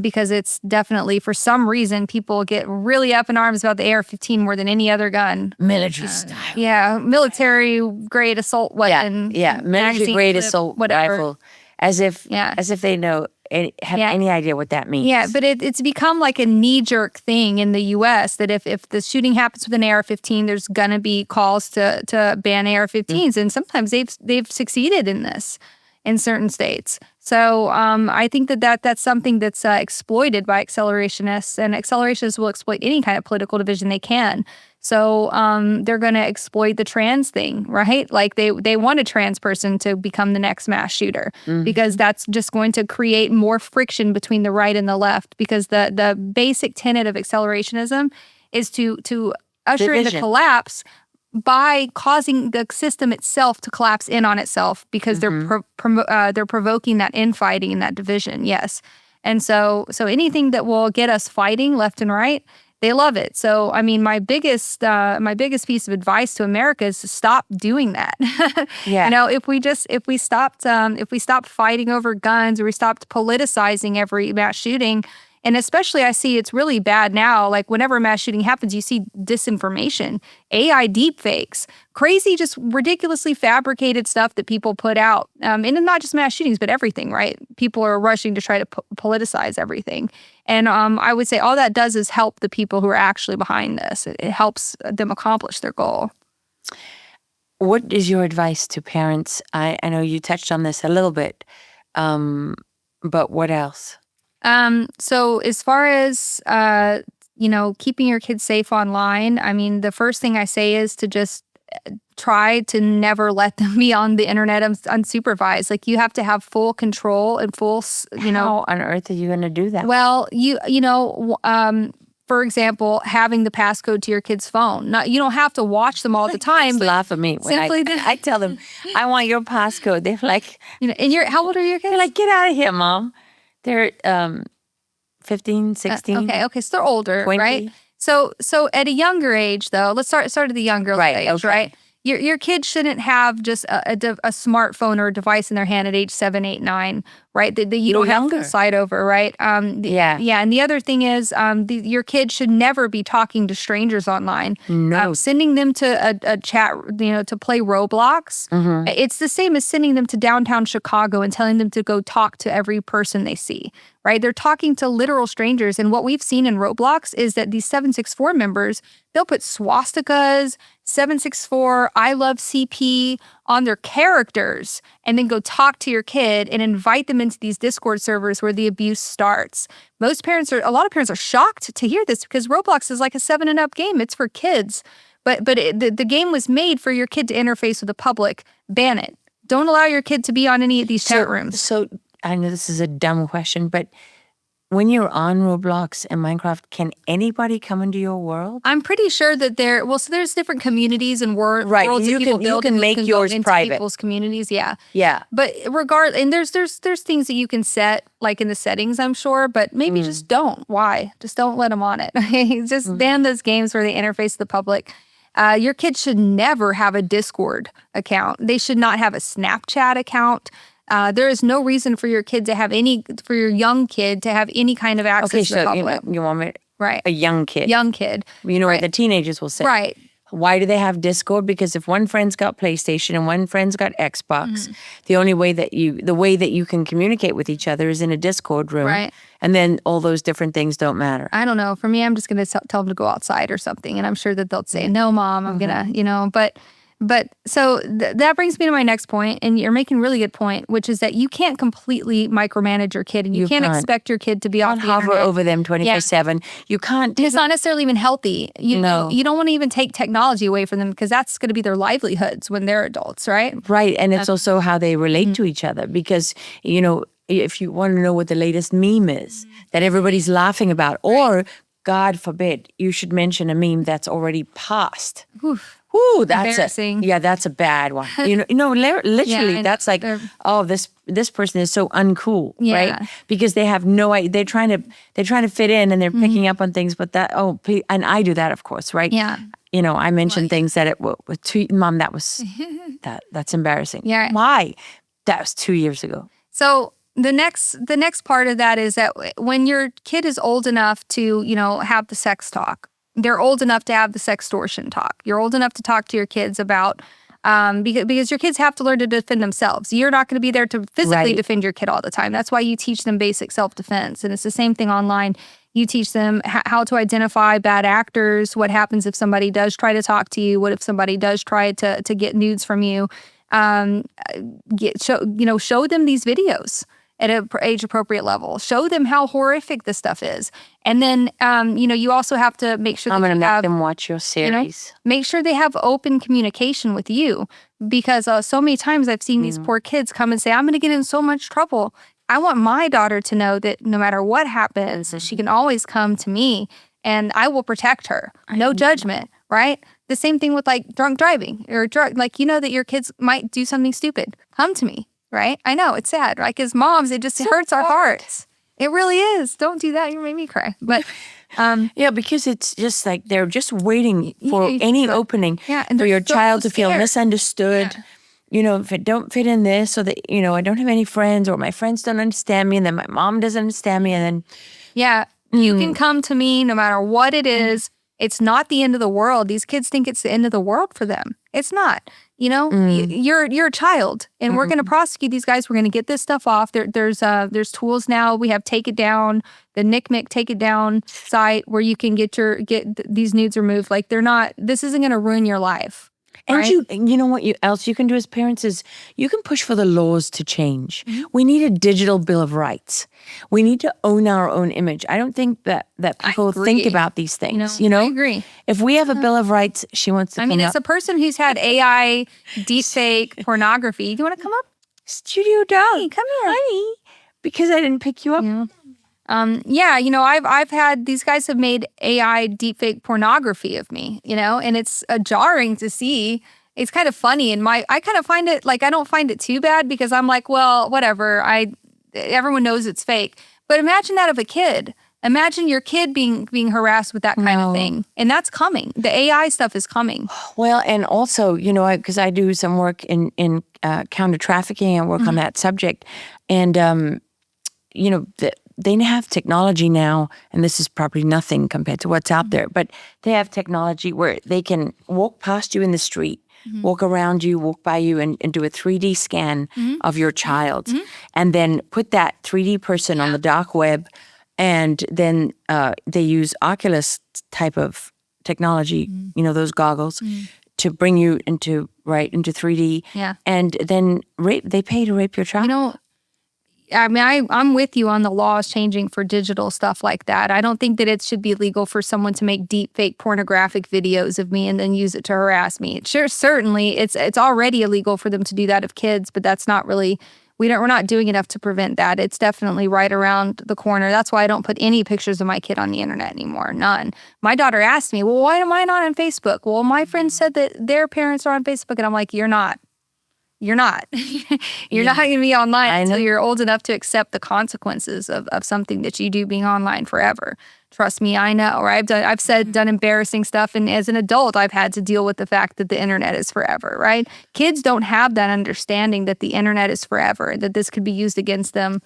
because it's definitely, for some reason, people get really up in arms about the AR-15 more than any other gun. Military style. Yeah, military-grade assault weapon. Yeah, military-grade assault rifle, as if they know. Have any idea what that means. Yeah, but it's become like a knee-jerk thing in the U.S. that if the shooting happens with an AR-15, there's going to be calls to ban AR-15s. And sometimes they've succeeded in this in certain states. So I think that's something that's exploited by accelerationists. And accelerationists will exploit any kind of political division they can. So they're going to exploit the trans thing, right? Like they want a trans person to become the next mass shooter because that's just going to create more friction between the right and the left, because the basic tenet of accelerationism is to usher in the collapse by causing the system itself to collapse in on itself, because they're provoking that infighting and that division. Yes. And so anything that will get us fighting left and right, they love it. So, I mean, my biggest piece of advice to America is to stop doing that. Yeah. You know, if we stopped fighting over guns, or we stopped politicizing every mass shooting, and especially I see it's really bad now, like whenever a mass shooting happens, you see disinformation, AI deepfakes, crazy, just ridiculously fabricated stuff that people put out. And not just mass shootings, but everything, right? People are rushing to try to politicize everything. And I would say all that does is help the people who are actually behind this. It helps them accomplish their goal. What is your advice to parents? I know you touched on this a little bit, but what else? So as far as, keeping your kids safe online, I mean, the first thing I say is to just try to never let them be on the internet unsupervised. Like, you have to have full control and full, How on earth are you going to do that? Well, for example, having the passcode to your kid's phone. You don't have to watch them all the time. Just laugh at me when I tell them, I want your passcode. They're like, and how old are your kids? They're like, get out of here, Mom. They're 15, 16. Okay, so they're older, 20. right? So at a younger age, though, let's start at the younger age, okay. right? Your kids shouldn't have just a smartphone or a device in their hand at age 7, 8, 9, right? You don't have to slide over, right? Yeah. And the other thing is, your kids should never be talking to strangers online. No. Sending them to a chat, to play Roblox. Mm-hmm. It's the same as sending them to downtown Chicago and telling them to go talk to every person they see, right? They're talking to literal strangers. And what we've seen in Roblox is that these 764 members, they'll put swastikas, 764, I love CP on their characters, and then go talk to your kid and invite them into these Discord servers where the abuse starts. A lot of parents are shocked to hear this, because Roblox is like a 7 and up game. It's for kids. But the game was made for your kid to interface with the public. Ban it. Don't allow your kid to be on any of these chat rooms. So I know this is a dumb question, but when you're on Roblox and Minecraft, can anybody come into your world? I'm pretty sure that so there's different communities and worlds Right, that you people can- build. you can and make go yours into private. People's communities, yeah. Yeah. But and there's things that you can set like in the settings, I'm sure, but maybe just don't. Why? Just don't let them on it. Just ban those games where they interface to the public. Your kid should never have a Discord account. They should not have a Snapchat account. There is no reason for your young kid to have any kind of access Okay, to the so public. you want me Right. a young kid. Young kid. You know Right. what the teenagers will say. Right. Why do they have Discord? Because if one friend's got PlayStation and one friend's got Xbox, the way that you can communicate with each other is in a Discord room. Right. And then all those different things don't matter. I don't know. For me, I'm just going to tell them to go outside or something. And I'm sure that they'll say, no, Mom, I'm going to, but so that brings me to my next point, and you're making a really good point, which is that you can't completely micromanage your kid, and you can't expect your kid to be off the hover internet. over them 24/7. You can't. It's not necessarily even healthy. You don't want to even take technology away from them because that's going to be their livelihoods when they're adults, right? Right, and it's also how they relate to each other because, if you want to know what the latest meme is that everybody's laughing about, or God forbid, you should mention a meme that's already passed. Oof. Ooh, that's Embarrassing. that's a bad one. Literally, Yeah, that's like, this person is so uncool, Yeah. right? Because they have no idea. They're trying to fit in, and they're picking up on things. But please, and I do that, of course, right? Yeah. I mentioned things that it was to Mom. That was that's embarrassing. Yeah. Why? That was 2 years ago. So the next part of that is that when your kid is old enough to, have the sex talk, they're old enough to have the sextortion talk. You're old enough to talk to your kids about, because your kids have to learn to defend themselves. You're not going to be there to physically defend your kid all the time. That's why you teach them basic self-defense. And it's the same thing online. You teach them how to identify bad actors, what happens if somebody does try to talk to you, what if somebody does try to get nudes from you. Show them these videos at an age-appropriate level. Show them how horrific this stuff is. And then, you also have to make sure I'm that going to you make have, them watch your series. make sure they have open communication with you. Because so many times I've seen these poor kids come and say, I'm going to get in so much trouble. I want my daughter to know that no matter what happens, she can always come to me and I will protect her. No judgment, right? The same thing with like drunk driving or drug. Like, that your kids might do something stupid. Come to me. Right? I know it's sad. Like as moms, it hurts our hearts. It really is. Don't do that. You made me cry. But because it's just like they're just waiting for any opening and for your they're so child to feel scared. misunderstood. If I don't fit in this, or that I don't have any friends, or my friends don't understand me, and then my mom doesn't understand me, and then you can come to me no matter what it is. It's not the end of the world. These kids think it's the end of the world for them. It's not. You're a child, and we're going to prosecute these guys. We're going to get this stuff off. There's tools now. We have Take It Down, the NCMEC Take It Down site where you can get these nudes removed. Like this isn't going to ruin your life. And right? you know what else you can do as parents is you can push for the laws to change. We need a digital bill of rights. We need to own our own image. I don't think that people think about these things. I agree. If we have a bill of rights, she wants to come as a person who's had AI, deepfake, pornography, do you want to come up? Studio dog, Hey, come here. honey, because I didn't pick you up. I've had these guys have made AI deepfake pornography of me, and it's jarring to see. It's kind of funny, and I kind of find it like I don't find it too bad because I'm like, well, whatever. Everyone knows it's fake, but imagine that of a kid. Imagine your kid being harassed with that kind of thing, and that's coming. The AI stuff is coming. Well, and also, because I do some work in counter trafficking and work on that subject, and they have technology now, and this is probably nothing compared to what's out there, but they have technology where they can walk past you in the street, walk around you, walk by you, and do a 3D scan of your child, and then put that 3D person on the dark web, and then they use Oculus type of technology, those goggles, to bring you into 3D, and then they pay to rape your child. I'm with you on the laws changing for digital stuff like that. I don't think that it should be legal for someone to make deep fake pornographic videos of me and then use it to harass me. Certainly, it's already illegal for them to do that of kids, but that's not really we're not doing enough to prevent that. It's definitely right around the corner. That's why I don't put any pictures of my kid on the internet anymore. None. My daughter asked me, well, why am I not on Facebook? Well, my friend said that their parents are on Facebook. And I'm like, you're not. You're not. You're not going to be online until you're old enough to accept the consequences of something that you do being online forever. Trust me, I know. Or I've done embarrassing stuff, and as an adult, I've had to deal with the fact that the internet is forever, right? Kids don't have that understanding that the internet is forever, that this could be used against them.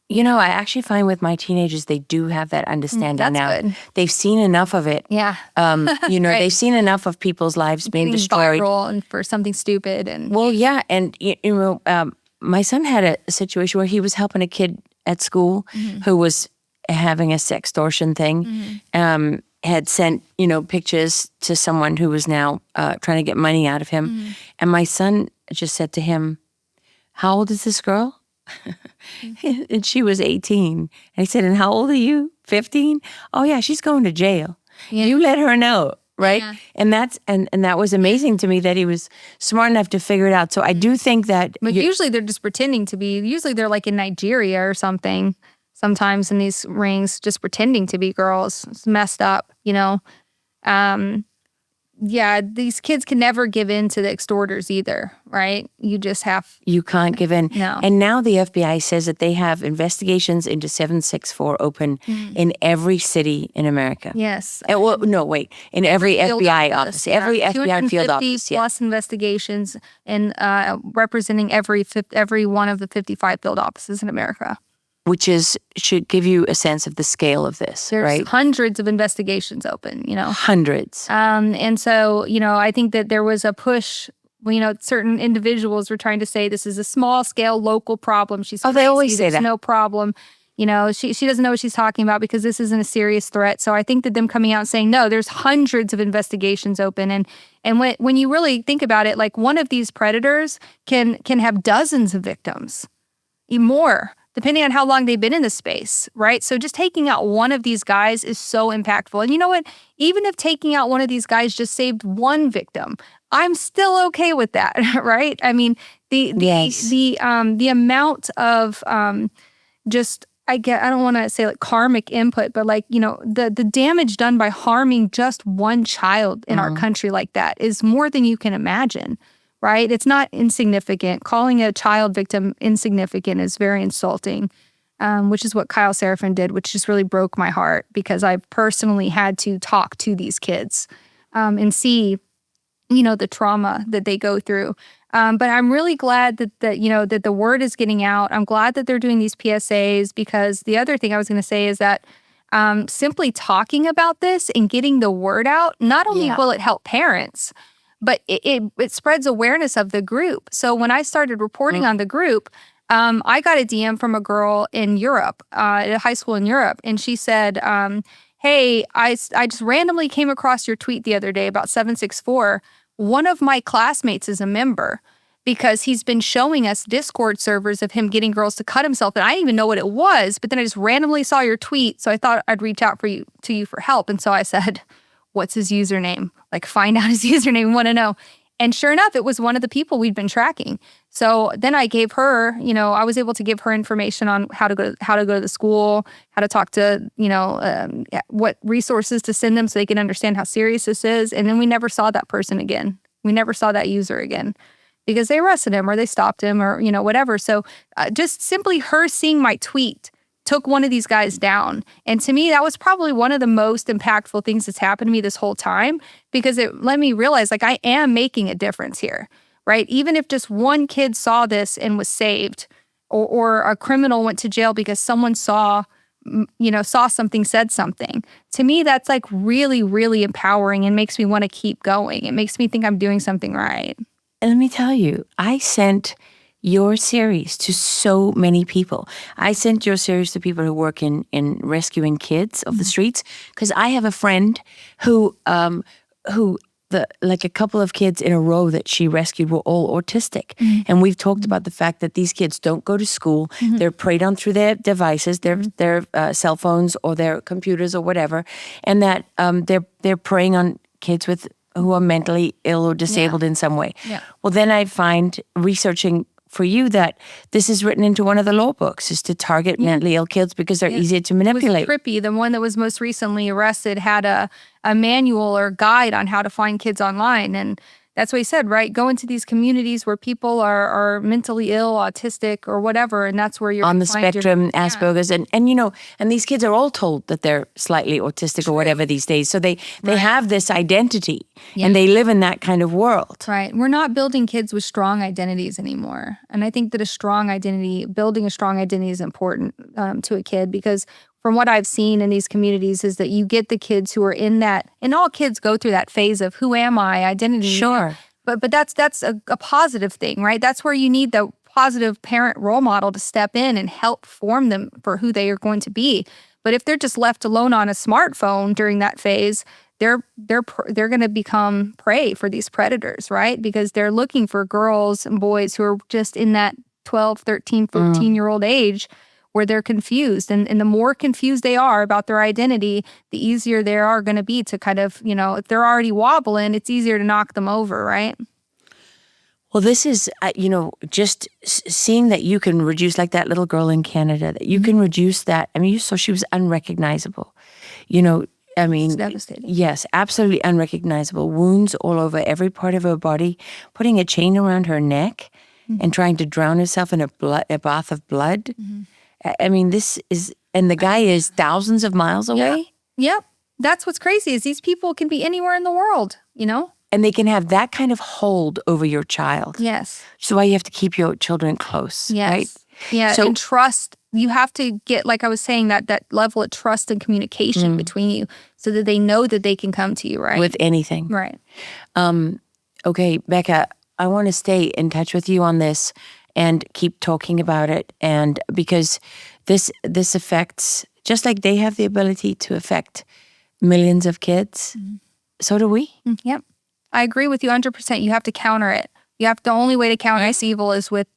You know, I actually find with my teenagers, they do have that understanding That's now. good. They've seen enough of it. Yeah. You know, Right. they've seen enough of people's lives being destroyed. Viral and for something stupid. And Well, yeah. And, you know, my son had a situation where he was helping a kid at school who was having a sextortion thing, had sent, you know, pictures to someone who was now trying to get money out of him. And my son just said to him, how old is this girl? And she was 18. And he said, and how old are you? 15? Oh, yeah, she's going to jail. Yeah. You let her know, right? Yeah. And that's and that was amazing to me that he was smart enough to figure it out. So I do think that But usually they're just pretending to be. Usually they're like in Nigeria or something. Sometimes in these rings, just pretending to be girls. It's messed up, you know. Yeah, these kids can never give in to the extorters either, right? You just have. you can't give in. No. And now the FBI says that they have investigations into 764 open in every city in America. Yes. Well, no, wait. In every Field FBI office. Every yeah. FBI field 250 office. Yeah. plus investigations and representing every one of the 55 field offices in America. Which should give you a sense of the scale of this, There's right? hundreds of investigations open, you know. Hundreds. And so, you know, I think that there was a push. You know, certain individuals were trying to say this is a small scale local problem. She's Oh, they always crazy. say There's that. no problem. You know, she doesn't know what she's talking about because this isn't a serious threat. So I think that them coming out and saying, no, there's hundreds of investigations open. And when you really think about it, like one of these predators can have dozens of victims, even more, depending on how long they've been in the space, right? So just taking out one of these guys is so impactful. And you know what? Even if taking out one of these guys just saved one victim, I'm still okay with that, right? I mean, the amount of I don't want to say like karmic input, but like, you know, the damage done by harming just one child in our country like that is more than you can imagine. Right? It's not insignificant. Calling a child victim insignificant is very insulting, which is what Kyle Seraphin did, which just really broke my heart because I personally had to talk to these kids and see, you know, the trauma that they go through. But I'm really glad that you know, that the word is getting out. I'm glad that they're doing these PSAs because the other thing I was going to say is that simply talking about this and getting the word out, not only will it help parents, but it spreads awareness of the group. So when I started reporting on the group, I got a DM from a girl in Europe, at a high school in Europe, and she said, hey, I just randomly came across your tweet the other day about 764. One of my classmates is a member because he's been showing us Discord servers of him getting girls to cut himself, and I didn't even know what it was, but then I just randomly saw your tweet, so I thought I'd reach out to you for help. And so I said, what's his username? Like, find out his username, want to know. And sure enough, it was one of the people we'd been tracking. So then I gave her, you know, I was able to give her information on how to go to the school, how to talk to, you know, what resources to send them so they can understand how serious this is. And then we never saw that person again. We never saw that user again because they arrested him or they stopped him or, you know, whatever. So just simply her seeing my tweet took one of these guys down. And to me, that was probably one of the most impactful things that's happened to me this whole time because it let me realize like I am making a difference here, right? Even if just one kid saw this and was saved or a criminal went to jail because someone saw something, said something. To me, that's like really, really empowering and makes me want to keep going. It makes me think I'm doing something right. And let me tell you, I sent your series to so many people. I sent your series to people who work in rescuing kids off the streets because I have a friend who a couple of kids in a row that she rescued were all autistic. And we've talked about the fact that these kids don't go to school. They're preyed on through their devices, their cell phones or their computers or whatever, and that they're preying on kids who are mentally ill or disabled in some way. Yeah. Well, then I find researching for you that this is written into one of the law books, is to target mentally ill kids because they're easier to manipulate. It was trippy. The one that was most recently arrested had a manual or guide on how to find kids online. And that's what he said, right? Go into these communities where people are mentally ill, autistic, or whatever, and that's where you're on the spectrum, Asperger's, and you know, and these kids are all told that they're slightly autistic or whatever these days. So they have this identity, and they live in that kind of world. Right. We're not building kids with strong identities anymore, and I think that building a strong identity is important to a kid, because from what I've seen in these communities is that you get the kids who are in that, and all kids go through that phase of who am I, identity. Sure. But that's a positive thing, right? That's where you need the positive parent role model to step in and help form them for who they are going to be. But if they're just left alone on a smartphone during that phase, they're going to become prey for these predators, right? Because they're looking for girls and boys who are just in that 12, 13, 14-year-old age where they're confused. And the more confused they are about their identity, the easier they are going to be to kind of, you know, if they're already wobbling, it's easier to knock them over, right? Well, this is, you know, just seeing that you can reduce, like that little girl in Canada, that you can reduce that. I mean, you saw she was unrecognizable. You know, I mean, It's devastating. Yes, absolutely unrecognizable. Wounds all over every part of her body, putting a chain around her neck and trying to drown herself in a bath of blood. I mean, this is, and the guy is thousands of miles away. Yep. That's what's crazy is these people can be anywhere in the world, you know? And they can have that kind of hold over your child. Yes. So why you have to keep your children close, Yes. right? Yeah, So- and trust. You have to get, like I was saying, that level of trust and communication between you so that they know that they can come to you, right? With anything. Right. Okay, Becca, I want to stay in touch with you on this and keep talking about it. And because this affects, just like they have the ability to affect millions of kids, so do we. Yep. I agree with you 100%. You have to counter it. The only way to counter this evil is with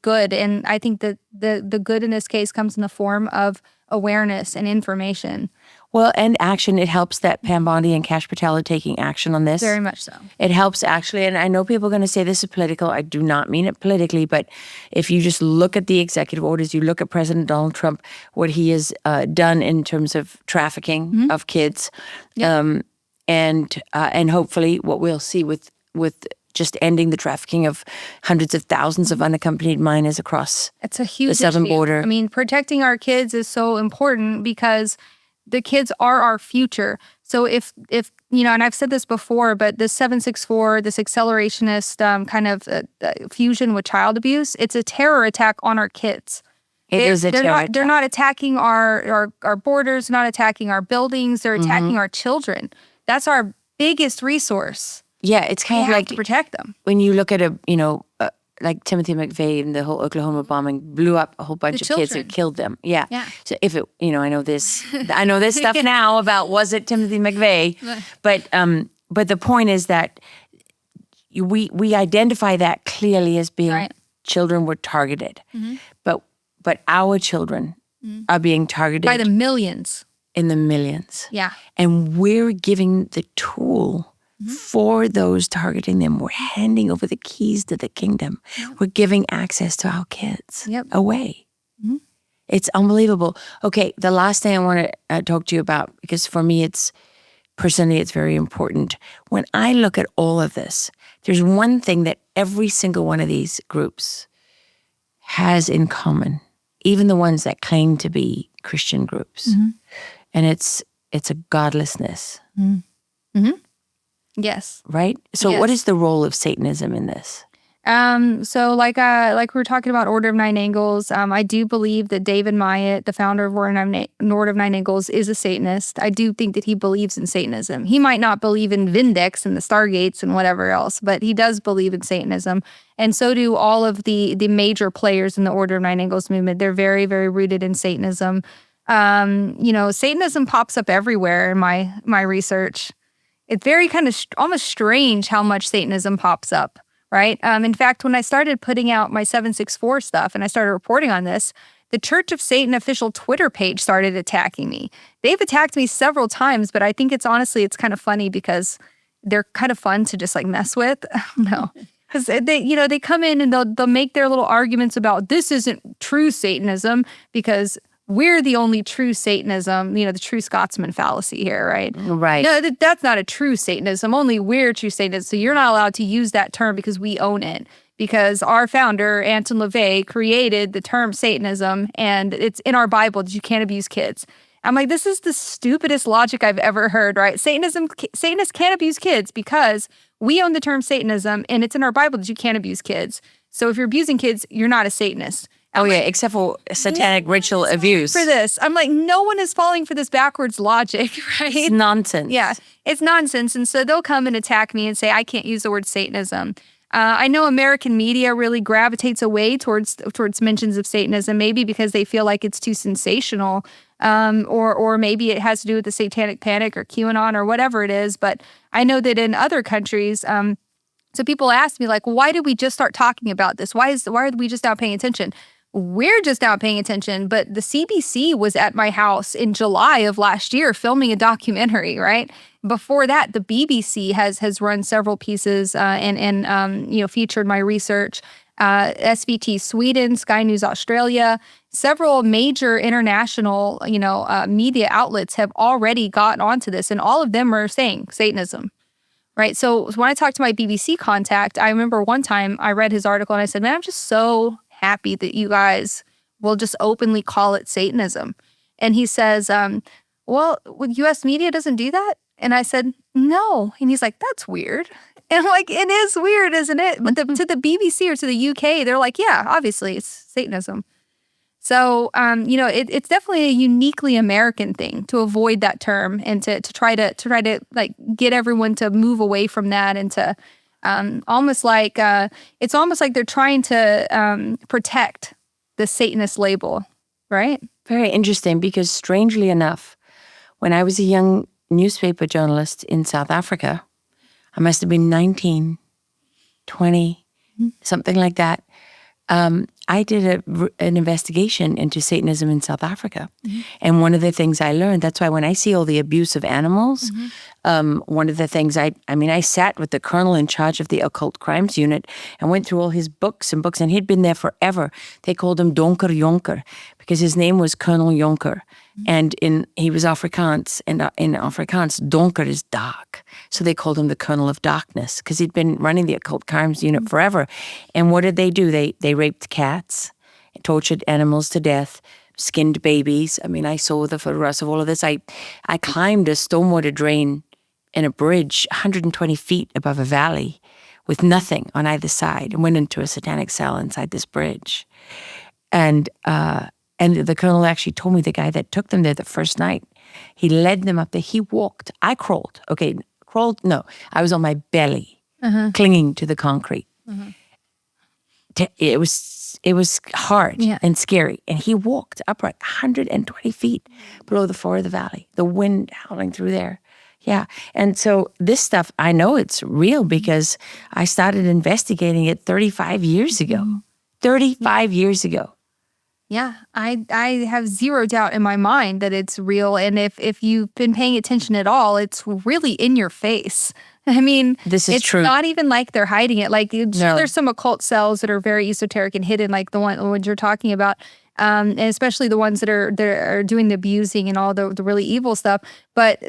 good. And I think that the good in this case comes in the form of awareness and information. Well, and action. It helps that Pam Bondi and Kash Patel are taking action on this. Very much so. It helps actually, and I know people are going to say this is political. I do not mean it politically, but if you just look at the executive orders, you look at President Donald Trump, what he has done in terms of trafficking of kids, and hopefully what we'll see with just ending the trafficking of hundreds of thousands of unaccompanied minors across It's a huge the southern issue. border. I mean, protecting our kids is so important because the kids are our future. So if you know, and I've said this before, but this 764, this accelerationist kind of fusion with child abuse, it's a terror attack on our kids. It is a terror attack. They're not attacking our borders, not attacking our buildings. They're attacking our children. That's our biggest resource. Yeah, it's kind We of have like to protect them. when you look at like Timothy McVeigh and the whole Oklahoma bombing blew up a whole bunch of kids and children. killed them. Yeah. Yeah. So if it, you know, I know this stuff now about was it Timothy McVeigh, but the point is that we identify that clearly as being Right. children were targeted, but our children are being targeted By the millions. in the millions. Yeah. And we're giving the tool for those targeting them. We're handing over the keys to the kingdom. We're giving access to our kids away. It's unbelievable. Okay, the last thing I want to talk to you about, because for me, it's very important. When I look at all of this, there's one thing that every single one of these groups has in common, even the ones that claim to be Christian groups. And it's a godlessness. Yes. Right? So Yes. what is the role of Satanism in this? So like we were talking about Order of Nine Angles, I do believe that David Myatt, the founder of Order of Nine Angles, is a Satanist. I do think that he believes in Satanism. He might not believe in Vindex and the Stargates and whatever else, but he does believe in Satanism. And so do all of the major players in the Order of Nine Angles movement. They're very, very rooted in Satanism. You know, Satanism pops up everywhere in my research. It's very kind of almost strange how much Satanism pops up, right? In fact, when I started putting out my 764 stuff and I started reporting on this, the Church of Satan official Twitter page started attacking me. They've attacked me several times, but I think it's kind of funny because they're kind of fun to just like mess with. No. Because they come in and they'll make their little arguments about this isn't true Satanism because we're the only true Satanism, the true Scotsman fallacy here, right? Right. No, that's not a true Satanism. Only we're true Satanists. So you're not allowed to use that term because we own it. Because our founder, Anton LaVey, created the term Satanism, and it's in our Bible that you can't abuse kids. I'm like, this is the stupidest logic I've ever heard, right? Satanists can't abuse kids because we own the term Satanism, and it's in our Bible that you can't abuse kids. So if you're abusing kids, you're not a Satanist. Except for satanic ritual abuse. For this, I'm like, no one is falling for this backwards logic, right? It's nonsense. Yeah, it's nonsense. And so they'll come and attack me and say, I can't use the word Satanism. I know American media really gravitates away towards mentions of Satanism, maybe because they feel like it's too sensational, or maybe it has to do with the Satanic Panic or QAnon or whatever it is. But I know that in other countries, so people ask me like, why did we just start talking about this? Why are we just now paying attention? We're just now paying attention, but the CBC was at my house in July of last year filming a documentary, right? Before that, the BBC has run several pieces and featured my research. SVT Sweden, Sky News Australia, several major international media outlets have already gotten onto this, and all of them are saying Satanism. Right. So when I talked to my BBC contact, I remember one time I read his article and I said, man, I'm just so happy that you guys will just openly call it Satanism. And he says, well, U.S. media doesn't do that? And I said, no. And he's like, that's weird. And I'm like, it is weird, isn't it? But to the BBC or to the UK, they're like, yeah, obviously it's Satanism. So, it's definitely a uniquely American thing to avoid that term and to try to like get everyone to move away from that and to almost like they're trying to protect the Satanist label, right? Very interesting because strangely enough, when I was a young newspaper journalist in South Africa, I must have been 19, 20, something like that. I did an investigation into Satanism in South Africa. Mm-hmm. And one of the things I learned, that's why when I see all the abuse of animals, one of the things I sat with the colonel in charge of the occult crimes unit and went through all his books, and he'd been there forever. They called him Donker Jonker because his name was Colonel Jonker. And he was Afrikaans, and in Afrikaans, donker is dark. So they called him the Colonel of Darkness because he'd been running the occult crimes unit forever. And what did they do? They raped cats, tortured animals to death, skinned babies. I saw the photographs of all of this. I climbed a stormwater drain in a bridge 120 feet above a valley with nothing on either side and went into a satanic cell inside this bridge. And the colonel actually told me the guy that took them there the first night, he led them up there. He walked. I crawled. Okay, crawled? No. I was on my belly, clinging to the concrete. It was hard and scary. And he walked upright 120 feet below the floor of the valley, the wind howling through there. Yeah. And so this stuff, I know it's real because I started investigating it 35 years ago. 35 years ago. Yeah, I have zero doubt in my mind that it's real. And if you've been paying attention at all, it's really in your face. This is it's true. not even like they're hiding it. Like there's some occult cells that are very esoteric and hidden, like the ones you're talking about. And especially the ones that are doing the abusing and all the really evil stuff. But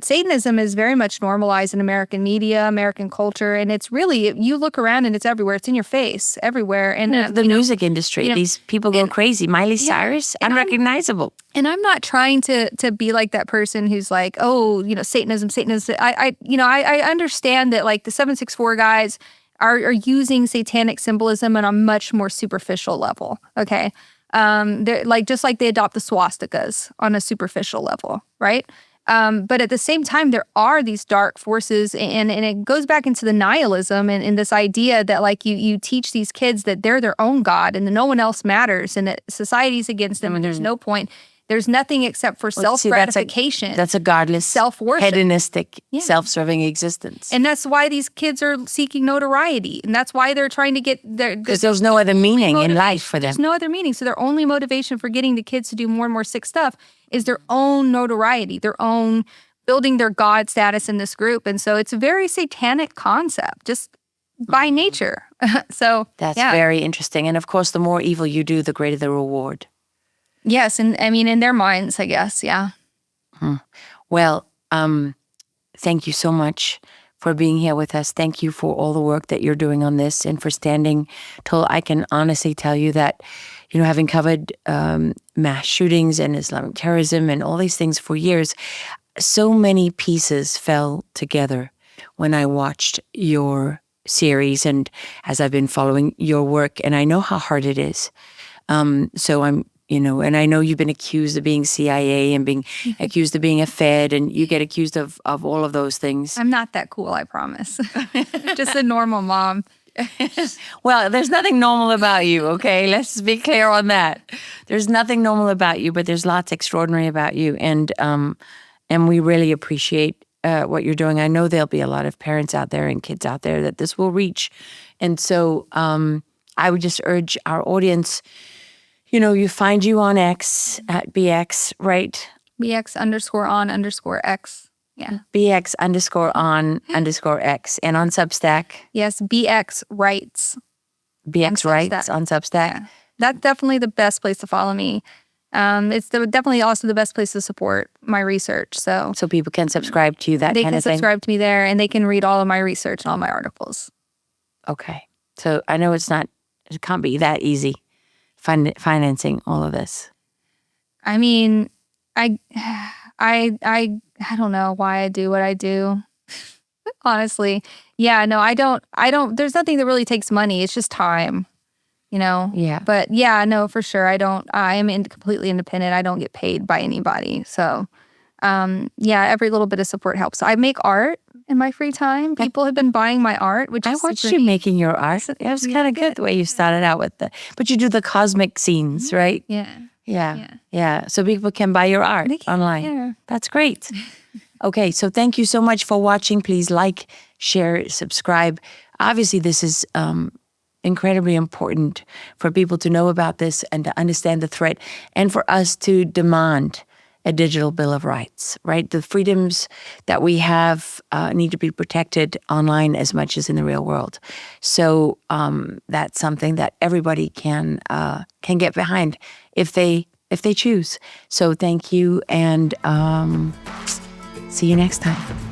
Satanism is very much normalized in American media, American culture, and it's really, you look around and it's everywhere. It's in your face, everywhere. And the music industry, these people go crazy. Miley Cyrus, unrecognizable. And I'm not trying to be like that person who's like, oh, Satanism. I understand that like the 764 guys are using satanic symbolism on a much more superficial level. Okay. They're just like they adopt the swastikas on a superficial level, right? But at the same time, there are these dark forces, and it goes back into the nihilism and this idea that like you teach these kids that they're their own God and that no one else matters and that society's against them and there's no point. There's nothing except for self-gratification. That's a godless, self-worship, hedonistic, self-serving existence. And that's why these kids are seeking notoriety. And that's why they're trying to get because there's no other meaning in life for them. There's no other meaning. So their only motivation for getting the kids to do more and more sick stuff is their own notoriety, their own building their God status in this group. And so it's a very satanic concept. Just by nature. So That's yeah. very interesting. And of course, the more evil you do, the greater the reward. Yes, and I mean in their minds, I guess, yeah. Well, thank you so much for being here with us. Thank you for all the work that you're doing on this and for standing till I can honestly tell you that, having covered mass shootings and Islamic terrorism and all these things for years, so many pieces fell together when I watched your series and as I've been following your work, and I know how hard it is. So I'm, and I know you've been accused of being CIA and being accused of being a Fed, and you get accused of all of those things. I'm not that cool, I promise. Just a normal mom. Well, there's nothing normal about you, okay? Let's be clear on that. There's nothing normal about you, but there's lots extraordinary about you, and we really appreciate what you're doing. I know there'll be a lot of parents out there and kids out there that this will reach, and so I would just urge our audience. You find you on X at BX, right? BX_on_X. Yeah. BX_on_X. And on Substack? Yes, BX Rights. BX Rights on Substack? Yeah. That's definitely the best place to follow me. It's definitely also the best place to support my research. So people can subscribe to you, that kind of thing? They can subscribe to me there, and they can read all of my research and all my articles. Okay. So I know it can't be that easy. Financing all of this? I mean, I don't know why I do what I do. Honestly. Yeah, no, I don't, there's nothing that really takes money. It's just time, Yeah. But yeah, no, for sure. I am completely independent. I don't get paid by anybody. So, yeah, every little bit of support helps. So I make art in my free time. People have been buying my art, which I watched you making your art. It was kind of good the way you started out with but you do the cosmic scenes, right? Yeah. So people can buy your art online. Yeah. That's great. Okay, so thank you so much for watching. Please like, share, subscribe. Obviously, this is incredibly important for people to know about this and to understand the threat, and for us to demand a digital Bill of Rights, right? The freedoms that we have need to be protected online as much as in the real world. So that's something that everybody can get behind if they choose. So thank you, and see you next time.